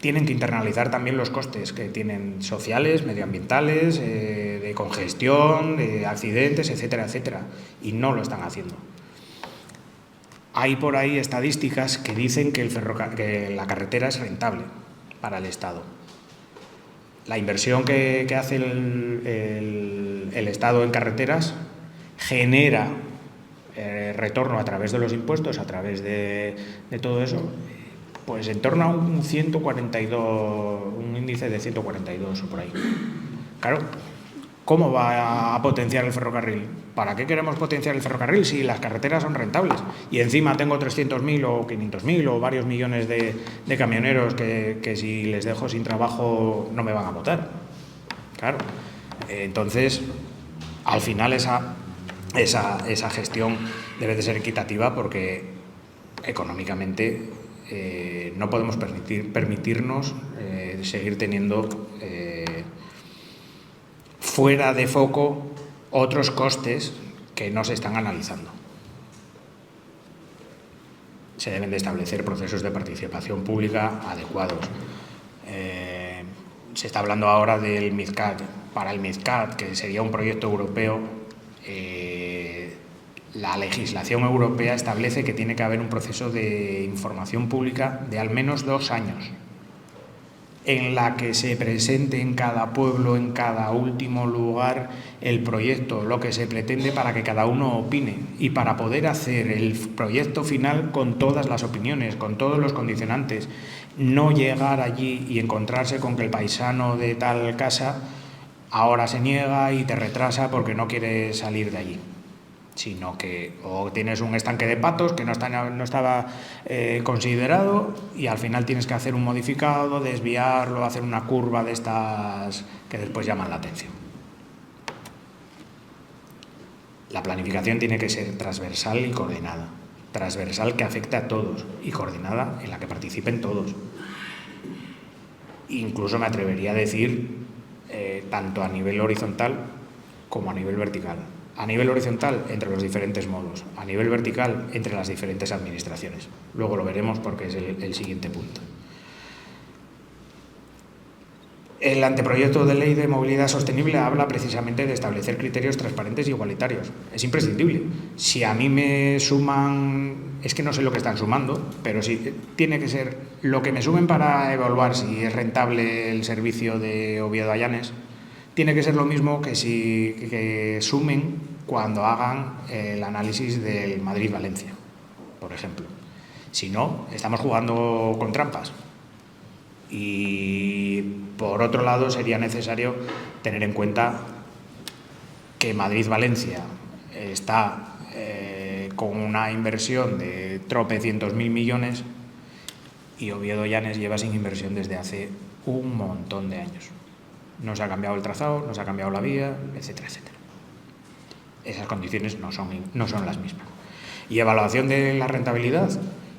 Tienen que internalizar también los costes que tienen sociales, medioambientales, de congestión, de accidentes, etcétera, etcétera. Y no lo están haciendo. Hay por ahí estadísticas que dicen que la carretera es rentable para el Estado. La inversión que hace el Estado en carreteras genera retorno a través de los impuestos, a través de todo eso, pues en torno a un índice de 142 o por ahí. Claro, ¿cómo va a potenciar el ferrocarril? ¿Para qué queremos potenciar el ferrocarril si las carreteras son rentables? Y encima tengo 300.000 o 500.000 o varios millones de camioneros que si les dejo sin trabajo no me van a votar. Claro. Entonces, al final esa gestión debe de ser equitativa porque económicamente no podemos permitirnos seguir teniendo fuera de foco otros costes que no se están analizando. Se deben de establecer procesos de participación pública adecuados. Se está hablando ahora del MidCat. Para el MidCat, que sería un proyecto europeo, la legislación europea establece que tiene que haber un proceso de información pública de al menos 2 años, en la que se presente en cada pueblo, en cada último lugar, el proyecto, lo que se pretende para que cada uno opine y para poder hacer el proyecto final con todas las opiniones, con todos los condicionantes. No llegar allí y encontrarse con que el paisano de tal casa ahora se niega y te retrasa porque no quiere salir de allí, sino que o tienes un estanque de patos que no estaba considerado y al final tienes que hacer un modificado, desviarlo, hacer una curva de estas que después llaman la atención. La planificación tiene que ser transversal y coordinada, transversal que afecte a todos y coordinada en la que participen todos. Incluso me atrevería a decir tanto a nivel horizontal como a nivel vertical. A nivel horizontal, entre los diferentes modos. A nivel vertical, entre las diferentes administraciones. Luego lo veremos porque es el siguiente punto. El anteproyecto de ley de movilidad sostenible habla precisamente de establecer criterios transparentes y igualitarios. Es imprescindible. Si a mí me suman, es que no sé lo que están sumando, pero sí tiene que ser lo que me sumen para evaluar si es rentable el servicio de Oviedo a Llanes. Tiene que ser lo mismo que sumen cuando hagan el análisis del Madrid-Valencia, por ejemplo. Si no, estamos jugando con trampas. Y por otro lado, sería necesario tener en cuenta que Madrid-Valencia está con una inversión de tropecientos mil millones y Oviedo-Llanes lleva sin inversión desde hace un montón de años. No se ha cambiado el trazado, no se ha cambiado la vía, etcétera, etcétera. Esas condiciones no son las mismas. ¿Y evaluación de la rentabilidad?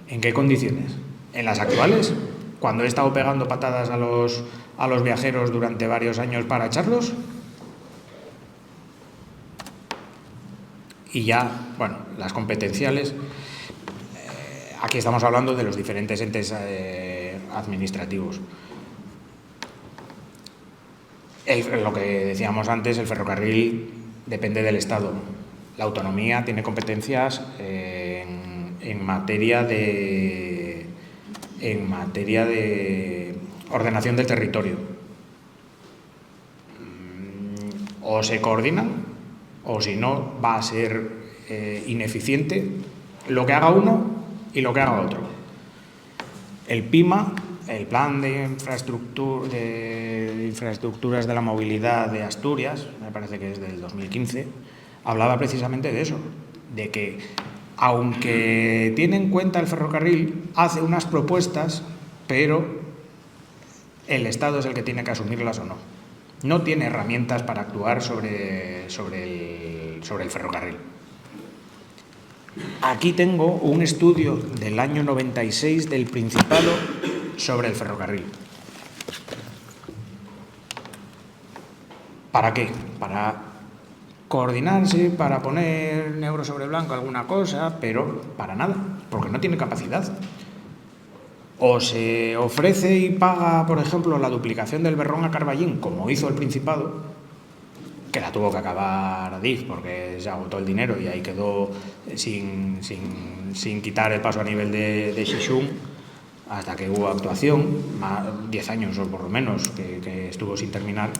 ¿En qué condiciones? ¿En las actuales? ¿Cuando he estado pegando patadas a los viajeros durante varios años para echarlos? Y ya, bueno, las competenciales. Aquí estamos hablando de los diferentes entes administrativos. Lo que decíamos antes, el ferrocarril depende del Estado. La autonomía tiene competencias en materia de ordenación del territorio. O se coordinan, o si no, va a ser ineficiente lo que haga uno y lo que haga otro. El PIMA, el Plan de Infraestructuras de la Movilidad de Asturias, me parece que es del 2015, hablaba precisamente de eso, de que aunque tiene en cuenta el ferrocarril, hace unas propuestas, pero el Estado es el que tiene que asumirlas o no. No tiene herramientas para actuar sobre el ferrocarril. Aquí tengo un estudio del año 96 del Principado sobre el ferrocarril. ¿Para qué? Para coordinarse, para poner negro sobre blanco alguna cosa, pero para nada, porque no tiene capacidad. O se ofrece y paga, por ejemplo, la duplicación del Berrón a Carballín, como hizo el Principado, que la tuvo que acabar DIF porque se agotó el dinero y ahí quedó sin quitar el paso a nivel de Xixún, hasta que hubo actuación, 10 años o por lo menos que estuvo sin terminar.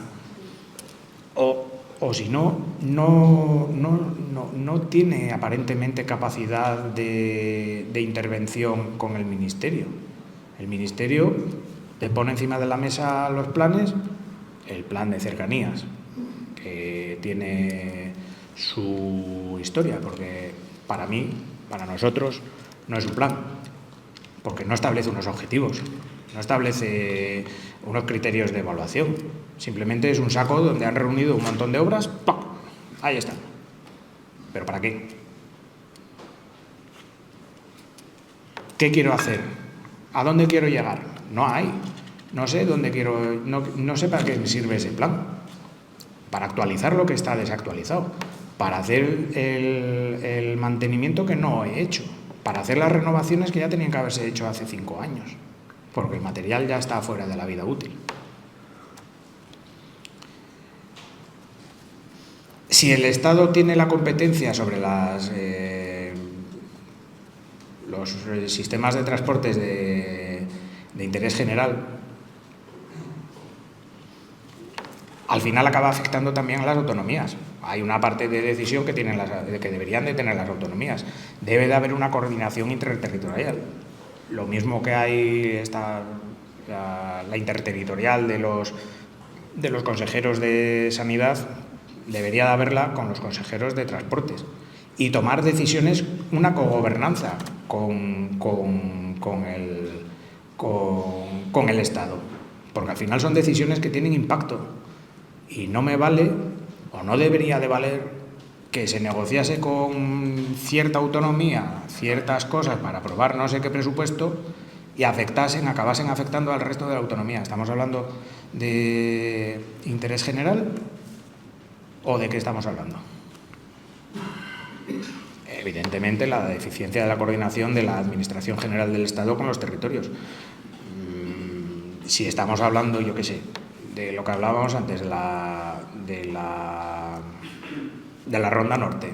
O si no tiene aparentemente capacidad de intervención con el Ministerio. El Ministerio te pone encima de la mesa los planes, el plan de cercanías, que tiene su historia, porque para mí, para nosotros, no es un plan, porque no establece unos objetivos, no establece unos criterios de evaluación, simplemente es un saco donde han reunido un montón de obras, ¡pam! Ahí están. ¿Pero para qué? ¿Qué quiero hacer? ¿A dónde quiero llegar? No hay. No sé dónde quiero, no sé para qué me sirve ese plan. Para actualizar lo que está desactualizado, para hacer el mantenimiento que no he hecho, para hacer las renovaciones que ya tenían que haberse hecho hace 5 años, porque el material ya está fuera de la vida útil. Si el Estado tiene la competencia sobre los sistemas de transportes de interés general, al final acaba afectando también a las autonomías. Hay una parte de decisión que deberían de tener las autonomías. Debe de haber una coordinación interterritorial. Lo mismo que hay la interterritorial de los consejeros de sanidad, debería de haberla con los consejeros de transportes. Y tomar decisiones, una cogobernanza con el Estado. Porque al final son decisiones que tienen impacto. Y no me vale, o no debería de valer, que se negociase con cierta autonomía ciertas cosas para aprobar no sé qué presupuesto y acabasen afectando al resto de la autonomía. ¿Estamos hablando de interés general o de qué estamos hablando? Evidentemente, la deficiencia de la coordinación de la Administración General del Estado con los territorios. Si estamos hablando, yo qué sé, de lo que hablábamos antes, de la Ronda Norte.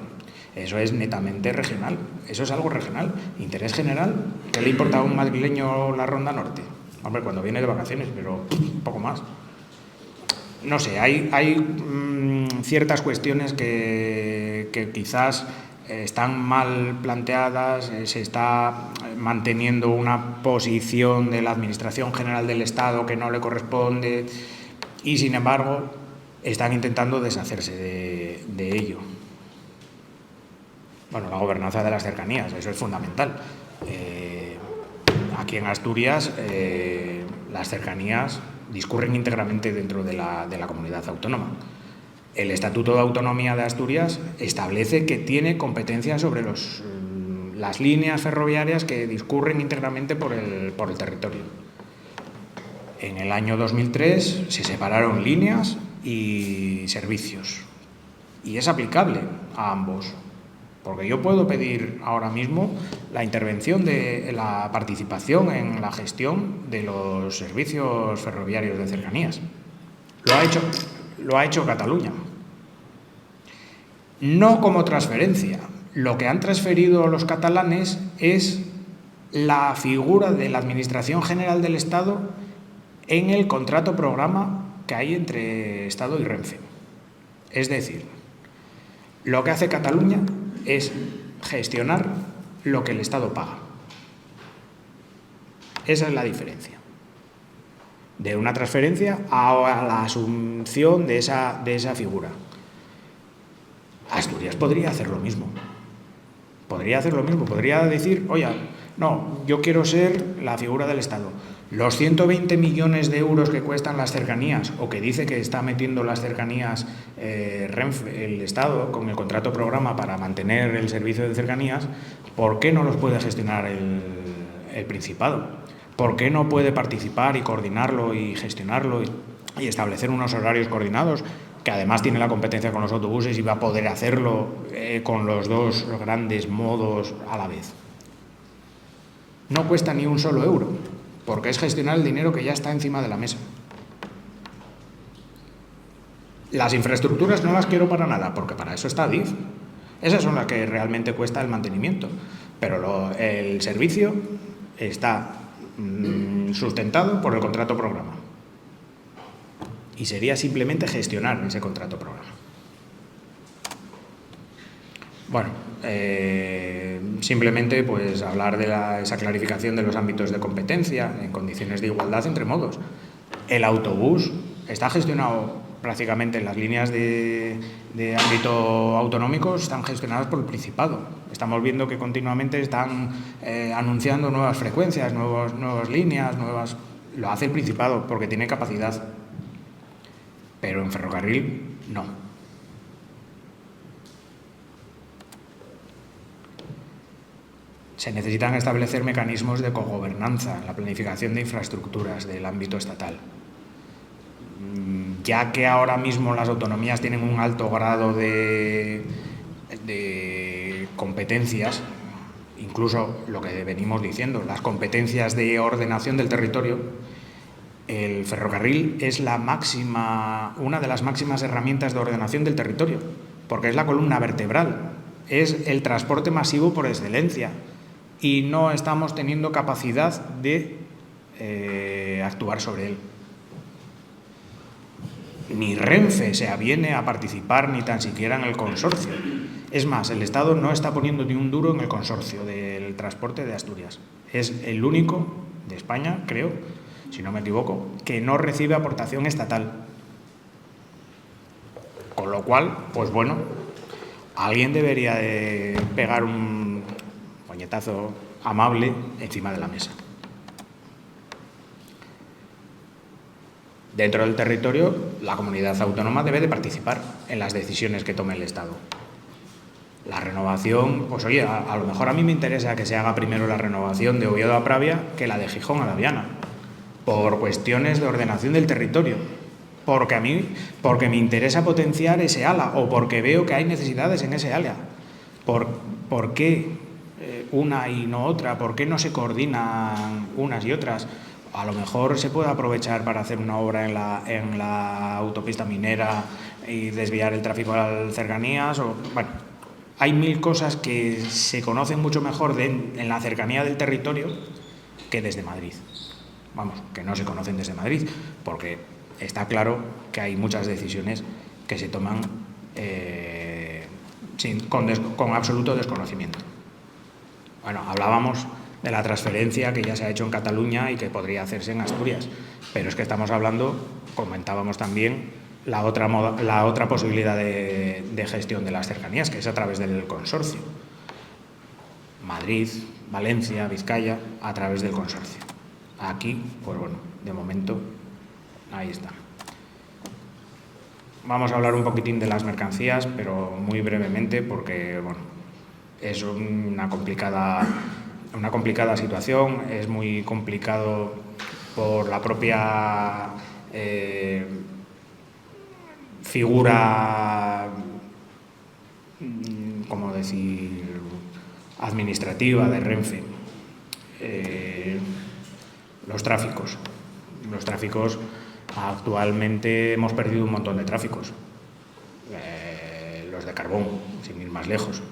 Eso es netamente regional. Eso es algo regional. Interés general. ¿Qué le importa a un madrileño la Ronda Norte? Hombre, cuando viene de vacaciones, pero poco más. No sé, hay ciertas cuestiones que quizás están mal planteadas, se está manteniendo una posición de la Administración General del Estado que no le corresponde. Y, sin embargo, están intentando deshacerse de ello. Bueno, la gobernanza de las cercanías, eso es fundamental. Aquí en Asturias, las cercanías discurren íntegramente dentro de la comunidad autónoma. El Estatuto de Autonomía de Asturias establece que tiene competencia sobre las líneas ferroviarias que discurren íntegramente por el territorio. En el año 2003 se separaron líneas y servicios. Y es aplicable a ambos. Porque yo puedo pedir ahora mismo la intervención de la participación en la gestión de los servicios ferroviarios de cercanías. Lo ha hecho Cataluña. No como transferencia. Lo que han transferido los catalanes es la figura de la Administración General del Estado en el contrato programa que hay entre Estado y Renfe. Es decir, lo que hace Cataluña es gestionar lo que el Estado paga. Esa es la diferencia. De una transferencia a la asunción de esa figura. Asturias podría hacer lo mismo. Podría decir, oye, no, yo quiero ser la figura del Estado. Los 120 millones de euros que cuestan las cercanías, o que dice que está metiendo las cercanías Renfe, el Estado, con el contrato programa para mantener el servicio de cercanías, ¿por qué no los puede gestionar el Principado? ¿Por qué no puede participar y coordinarlo y gestionarlo y establecer unos horarios coordinados? Que además tiene la competencia con los autobuses y va a poder hacerlo con los dos grandes modos a la vez. No cuesta ni un solo euro, porque es gestionar el dinero que ya está encima de la mesa. Las infraestructuras no las quiero para nada, porque para eso está DIF. Esas son las que realmente cuesta el mantenimiento. Pero el servicio está sustentado por el contrato programa. Y sería simplemente gestionar ese contrato programa. Bueno, simplemente pues hablar de esa clarificación de los ámbitos de competencia en condiciones de igualdad entre modos. El autobús está gestionado prácticamente las líneas de ámbito autonómico están gestionadas por el Principado. Estamos viendo que continuamente están anunciando nuevas frecuencias, nuevas líneas, Lo hace el Principado porque tiene capacidad, pero en ferrocarril no. Se necesitan establecer mecanismos de cogobernanza en la planificación de infraestructuras del ámbito estatal. Ya que ahora mismo las autonomías tienen un alto grado de competencias, incluso lo que venimos diciendo, las competencias de ordenación del territorio, el ferrocarril es una de las máximas herramientas de ordenación del territorio, porque es la columna vertebral, es el transporte masivo por excelencia y no estamos teniendo capacidad de actuar sobre él. Ni Renfe se aviene a participar ni tan siquiera en el consorcio. Es más, el Estado no está poniendo ni un duro en el consorcio del transporte de Asturias. Es el único de España, creo, si no me equivoco, que no recibe aportación estatal. Con lo cual, pues bueno, alguien debería de pegar un puñetazo amable encima de la mesa. Dentro del territorio, la comunidad autónoma debe de participar en las decisiones que tome el Estado. La renovación, pues oye, a lo mejor a mí me interesa que se haga primero la renovación de Oviedo a Pravia que la de Gijón a Laviana, por cuestiones de ordenación del territorio, porque me interesa potenciar ese ala o porque veo que hay necesidades en ese ala. ¿Por qué una y no otra? ¿Por qué no se coordinan unas y otras? A lo mejor se puede aprovechar para hacer una obra en la autopista minera y desviar el tráfico a las cercanías. Bueno, hay mil cosas que se conocen mucho mejor en la cercanía del territorio que desde Madrid. Vamos, que no se conocen desde Madrid, porque está claro que hay muchas decisiones que se toman con absoluto desconocimiento. Bueno, hablábamos de la transferencia que ya se ha hecho en Cataluña y que podría hacerse en Asturias, pero es que estamos hablando, comentábamos también, la otra posibilidad de gestión de las cercanías, que es a través del consorcio. Madrid, Valencia, Vizcaya, a través del consorcio. Aquí, pues bueno, de momento, ahí está. Vamos a hablar un poquitín de las mercancías, pero muy brevemente, porque bueno, es una complicada situación, es muy complicado por la propia figura, ¿cómo decir?, administrativa de Renfe. Los tráficos. Actualmente hemos perdido un montón de tráficos. Los de carbón, sin ir más lejos.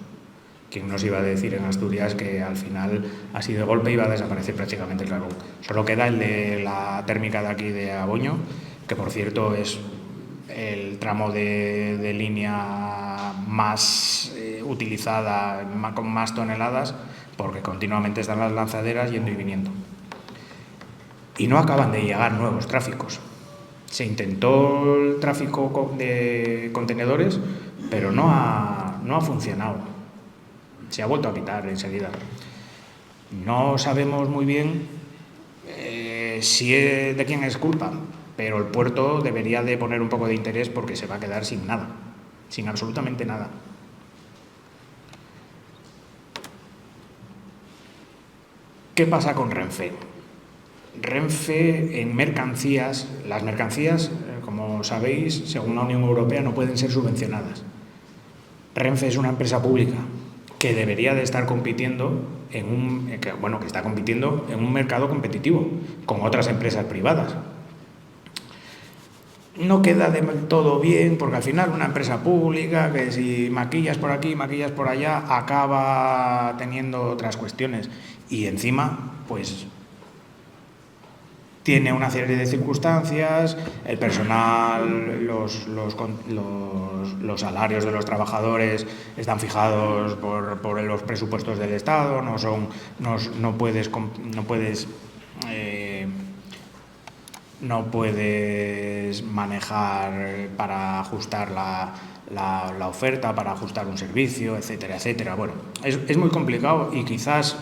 ¿Quién nos iba a decir en Asturias que al final, así de golpe, iba a desaparecer prácticamente el carbón? Solo queda el de la térmica de aquí de Aboño, que por cierto es el tramo de línea más utilizada, con más toneladas, porque continuamente están las lanzaderas yendo y viniendo. Y no acaban de llegar nuevos tráficos. Se intentó el tráfico de contenedores, pero no ha funcionado. Se ha vuelto a quitar enseguida. No sabemos muy bien de quién es culpa, pero el puerto debería de poner un poco de interés porque se va a quedar sin nada, sin absolutamente nada. ¿Qué pasa con Renfe? Renfe en mercancías, las mercancías, como sabéis, según la Unión Europea, no pueden ser subvencionadas. Renfe es una empresa pública que debería de estar compitiendo que está compitiendo en un mercado competitivo con otras empresas privadas. No queda del todo bien, porque al final una empresa pública, que si maquillas por aquí, maquillas por allá, acaba teniendo otras cuestiones. Y encima, pues, tiene una serie de circunstancias, el personal, los salarios de los trabajadores están fijados por los presupuestos del Estado, no puedes no puedes manejar para ajustar la oferta, para ajustar un servicio, etcétera, etcétera. Bueno, es muy complicado y quizás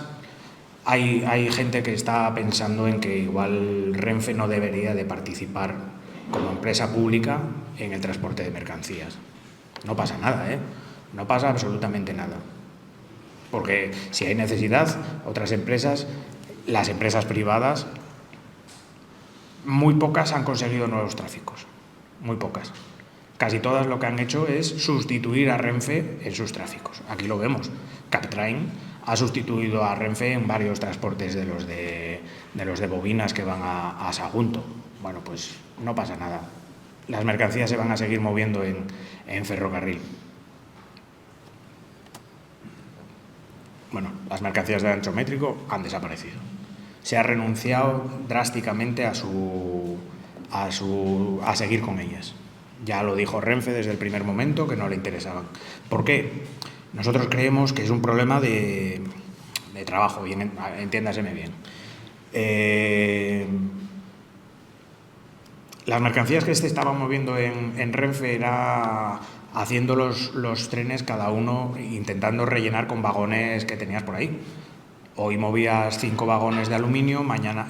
hay gente que está pensando en que igual Renfe no debería de participar como empresa pública en el transporte de mercancías. No pasa nada, ¿eh? No pasa absolutamente nada. Porque si hay necesidad, otras empresas, las empresas privadas, muy pocas han conseguido nuevos tráficos. Muy pocas. Casi todas lo que han hecho es sustituir a Renfe en sus tráficos. Aquí lo vemos. Captrain ha sustituido a Renfe en varios transportes de los de bobinas que van a Sagunto. Bueno, pues no pasa nada. Las mercancías se van a seguir moviendo en ferrocarril. Bueno, las mercancías de ancho métrico han desaparecido. Se ha renunciado drásticamente a seguir con ellas. Ya lo dijo Renfe desde el primer momento que no le interesaban. ¿Por qué? Nosotros creemos que es un problema de trabajo, bien, entiéndaseme bien. Las mercancías que se estaban moviendo en Renfe era haciendo los trenes cada uno intentando rellenar con vagones que tenías por ahí. Hoy movías 5 vagones de aluminio, mañana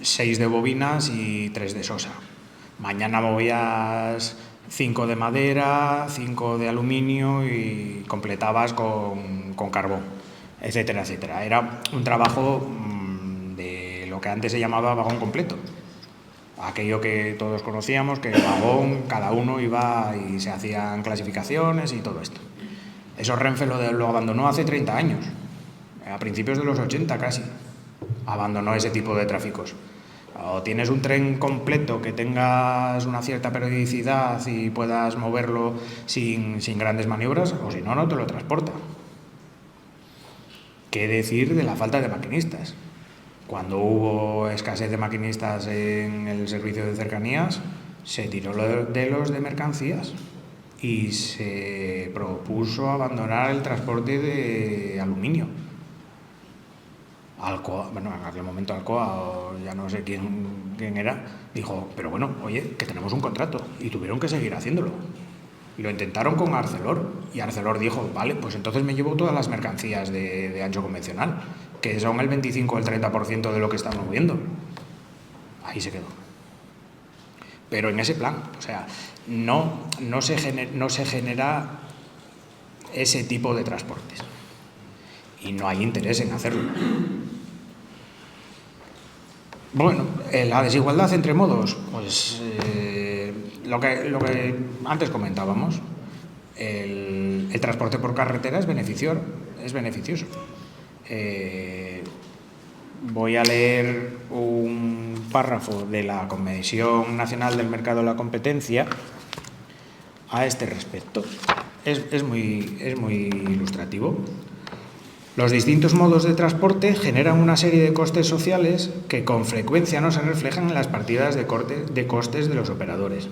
6 de bobinas y 3 de sosa. Mañana movías 5 de madera, 5 de aluminio y completabas con carbón, etcétera, etcétera. Era un trabajo de lo que antes se llamaba vagón completo. Aquello que todos conocíamos, que el vagón, cada uno iba y se hacían clasificaciones y todo esto. Eso Renfe lo abandonó hace 30 años, a principios de los 80 casi. Abandonó ese tipo de tráficos. O tienes un tren completo que tengas una cierta periodicidad y puedas moverlo sin grandes maniobras, o si no, no te lo transporta. ¿Qué decir de la falta de maquinistas? Cuando hubo escasez de maquinistas en el servicio de cercanías, se tiró de los de mercancías y se propuso abandonar el transporte de aluminio. Alcoa, bueno, en aquel momento Alcoa, ya no sé quién era, dijo, pero bueno, oye, que tenemos un contrato, y tuvieron que seguir haciéndolo. Y lo intentaron con Arcelor, y Arcelor dijo, vale, pues entonces me llevo todas las mercancías de ancho convencional, que son el 25 o el 30% de lo que están moviendo. Ahí se quedó. Pero en ese plan, o sea, no se genera ese tipo de transportes. Y no hay interés en hacerlo. Bueno, la desigualdad entre modos, pues lo que antes comentábamos, el transporte por carretera es beneficioso. Voy a leer un párrafo de la Comisión Nacional del Mercado de la Competencia a este respecto. Es muy ilustrativo. Los distintos modos de transporte generan una serie de costes sociales que con frecuencia no se reflejan en las partidas de costes de los operadores.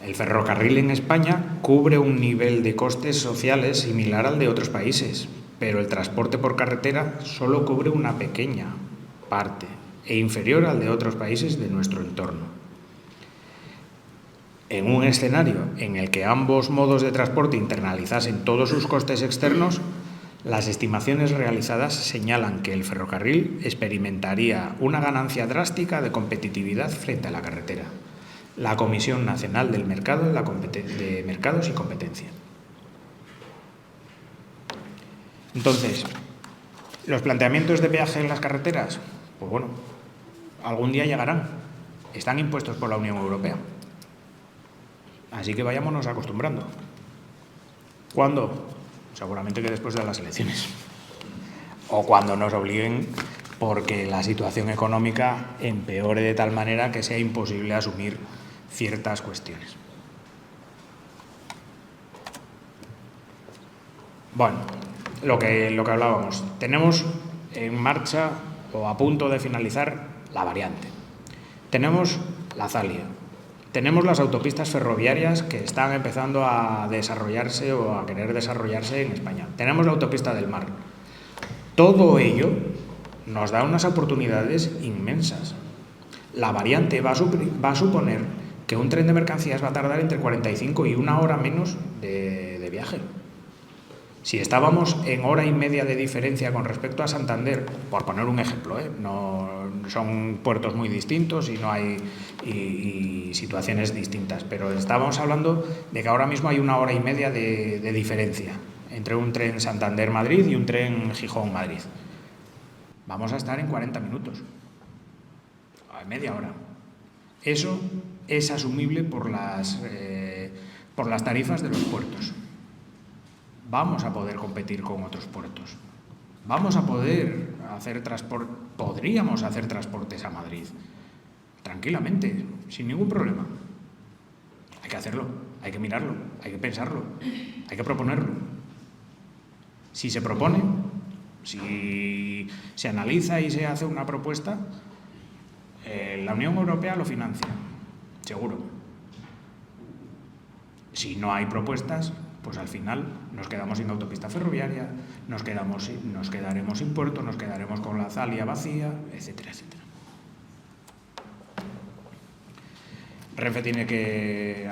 El ferrocarril en España cubre un nivel de costes sociales similar al de otros países, pero el transporte por carretera solo cubre una pequeña parte e inferior al de otros países de nuestro entorno. En un escenario en el que ambos modos de transporte internalizasen todos sus costes externos, las estimaciones realizadas señalan que el ferrocarril experimentaría una ganancia drástica de competitividad frente a la carretera. La Comisión Nacional del Mercado de Mercados y Competencia. Entonces, ¿los planteamientos de peaje en las carreteras? Pues bueno, algún día llegarán. Están impuestos por la Unión Europea. Así que vayámonos acostumbrando. ¿Cuándo? Seguramente que después de las elecciones. O cuando nos obliguen porque la situación económica empeore de tal manera que sea imposible asumir ciertas cuestiones. Bueno, lo que hablábamos. Tenemos en marcha o a punto de finalizar la variante. Tenemos la Zalia. Tenemos las autopistas ferroviarias que están empezando a desarrollarse o a querer desarrollarse en España. Tenemos la autopista del Mar. Todo ello nos da unas oportunidades inmensas. La variante va a suponer que un tren de mercancías va a tardar entre 45 y una hora menos de viaje. Si estábamos en hora y media de diferencia con respecto a Santander, por poner un ejemplo, no son puertos muy distintos y no hay y situaciones distintas, pero estábamos hablando de que ahora mismo hay una hora y media de diferencia entre un tren Santander-Madrid y un tren Gijón-Madrid. Vamos a estar en 40 minutos, a media hora. Eso es asumible por las tarifas de los puertos. Vamos a poder competir con otros puertos. Vamos a poder hacer transporte, podríamos hacer transportes a Madrid tranquilamente, sin ningún problema. Hay que hacerlo, hay que mirarlo, hay que pensarlo, hay que proponerlo. Si se propone, si se analiza y se hace una propuesta, la Unión Europea lo financia, seguro. Si no hay propuestas, pues al final nos quedamos sin autopista ferroviaria, nos quedaremos sin puerto, nos quedaremos con la Zalia vacía, etcétera, etcétera. Renfe tiene que...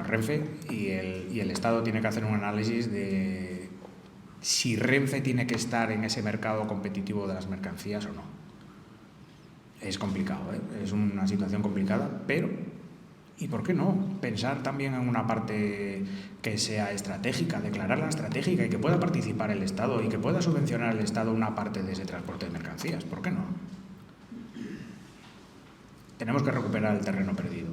Renfe y el Estado tiene que hacer un análisis de si Renfe tiene que estar en ese mercado competitivo de las mercancías o no. Es complicado, es una situación complicada, pero... ¿Y por qué no? Pensar también en una parte que sea estratégica, declararla estratégica y que pueda participar el Estado y que pueda subvencionar el Estado una parte de ese transporte de mercancías. ¿Por qué no? Tenemos que recuperar el terreno perdido.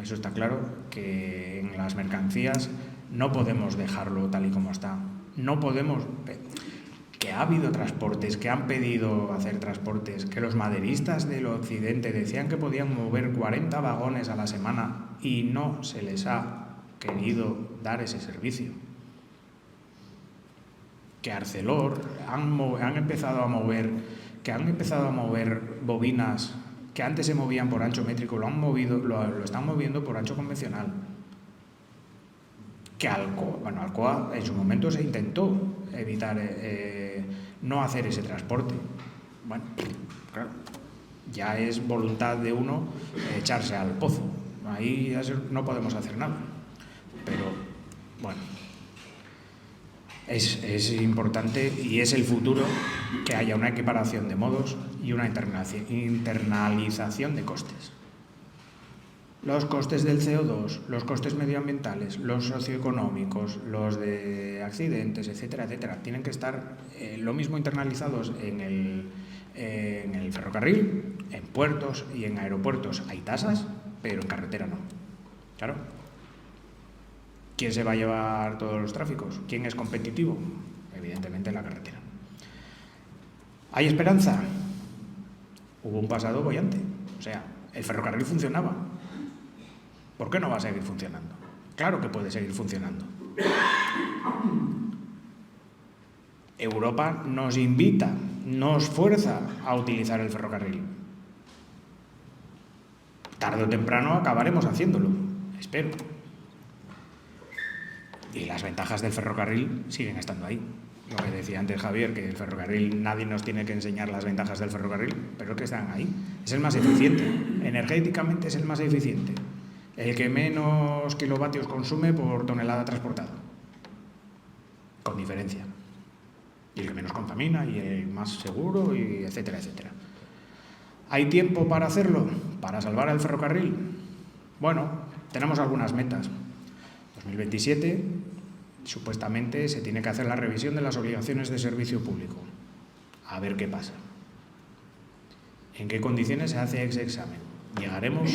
Eso está claro, que en las mercancías no podemos dejarlo tal y como está. No podemos... Que ha habido transportes, que han pedido hacer transportes, que los maderistas del occidente decían que podían mover 40 vagones a la semana y no se les ha querido dar ese servicio. Que Arcelor han empezado a mover bobinas que antes se movían por ancho métrico, lo están moviendo por ancho convencional. Que Alcoa en su momento se intentó evitar no hacer ese transporte. Bueno, claro, ya es voluntad de uno echarse al pozo. Ahí no podemos hacer nada. Pero, bueno, es importante y es el futuro que haya una equiparación de modos y una internalización de costes. Los costes del CO2, los costes medioambientales, los socioeconómicos, los de accidentes, etcétera, etcétera, tienen que estar lo mismo internalizados en el ferrocarril, en puertos y en aeropuertos. Hay tasas, pero en carretera no. Claro. ¿Quién se va a llevar todos los tráficos? ¿Quién es competitivo? Evidentemente la carretera. ¿Hay esperanza? Hubo un pasado boyante. O sea, el ferrocarril funcionaba. ¿Por qué no va a seguir funcionando? Claro que puede seguir funcionando. Europa nos invita, nos fuerza a utilizar el ferrocarril. Tarde o temprano acabaremos haciéndolo, espero. Y las ventajas del ferrocarril siguen estando ahí. Lo que decía antes Javier, que el ferrocarril, nadie nos tiene que enseñar las ventajas del ferrocarril, pero que están ahí. Es el más eficiente. Energéticamente es el más eficiente. El que menos kilovatios consume por tonelada transportada, con diferencia. Y el que menos contamina y el más seguro, y etcétera, etcétera. ¿Hay tiempo para hacerlo? ¿Para salvar el ferrocarril? Bueno, tenemos algunas metas. 2027, supuestamente, se tiene que hacer la revisión de las obligaciones de servicio público. A ver qué pasa. ¿En qué condiciones se hace ese examen? ¿Llegaremos?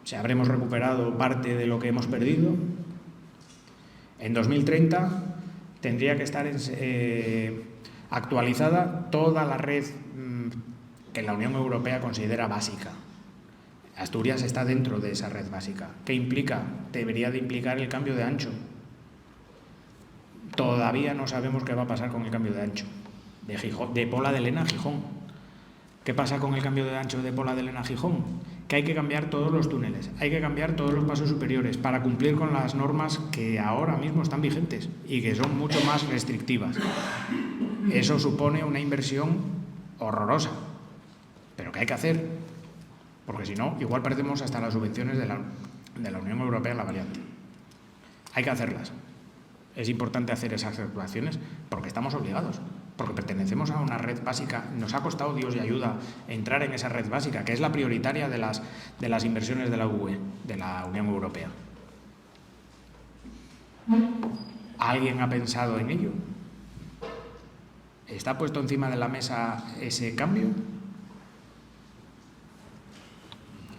¿Se habremos recuperado parte de lo que hemos perdido? En 2030 tendría que estar actualizada toda la red que la Unión Europea considera básica. Asturias está dentro de esa red básica. ¿Qué implica? Debería de implicar el cambio de ancho. Todavía no sabemos qué va a pasar con el cambio de ancho de Pola de Lena a Gijón. ¿Qué pasa con el cambio de ancho de Pola de Lena a Gijón? Que hay que cambiar todos los túneles, hay que cambiar todos los pasos superiores para cumplir con las normas que ahora mismo están vigentes y que son mucho más restrictivas. Eso supone una inversión horrorosa, pero que hay que hacer, porque si no, igual perdemos hasta las subvenciones de la Unión Europea en la variante. Hay que hacerlas. Es importante hacer esas actuaciones porque estamos obligados, porque pertenecemos a una red básica. Nos ha costado Dios y ayuda entrar en esa red básica, que es la prioritaria de las inversiones de la UE, de la Unión Europea. ¿Alguien ha pensado en ello? ¿Está puesto encima de la mesa ese cambio?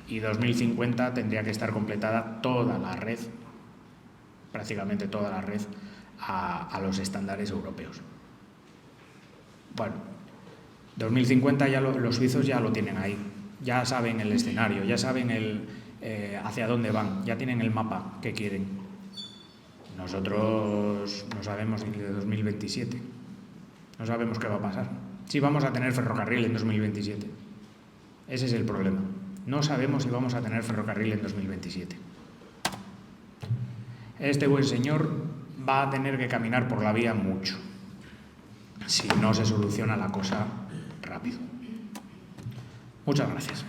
Y 2050 tendría que estar completada toda la red, prácticamente toda la red, a los estándares europeos. Bueno, 2050 ya los suizos ya lo tienen ahí, ya saben el escenario, ya saben hacia dónde van, ya tienen el mapa que quieren. Nosotros no sabemos ni de 2027, no sabemos qué va a pasar. Sí vamos a tener ferrocarril en 2027, ese es el problema. No sabemos si vamos a tener ferrocarril en 2027. Este buen señor va a tener que caminar por la vía mucho, si no se soluciona la cosa rápido. Muchas gracias.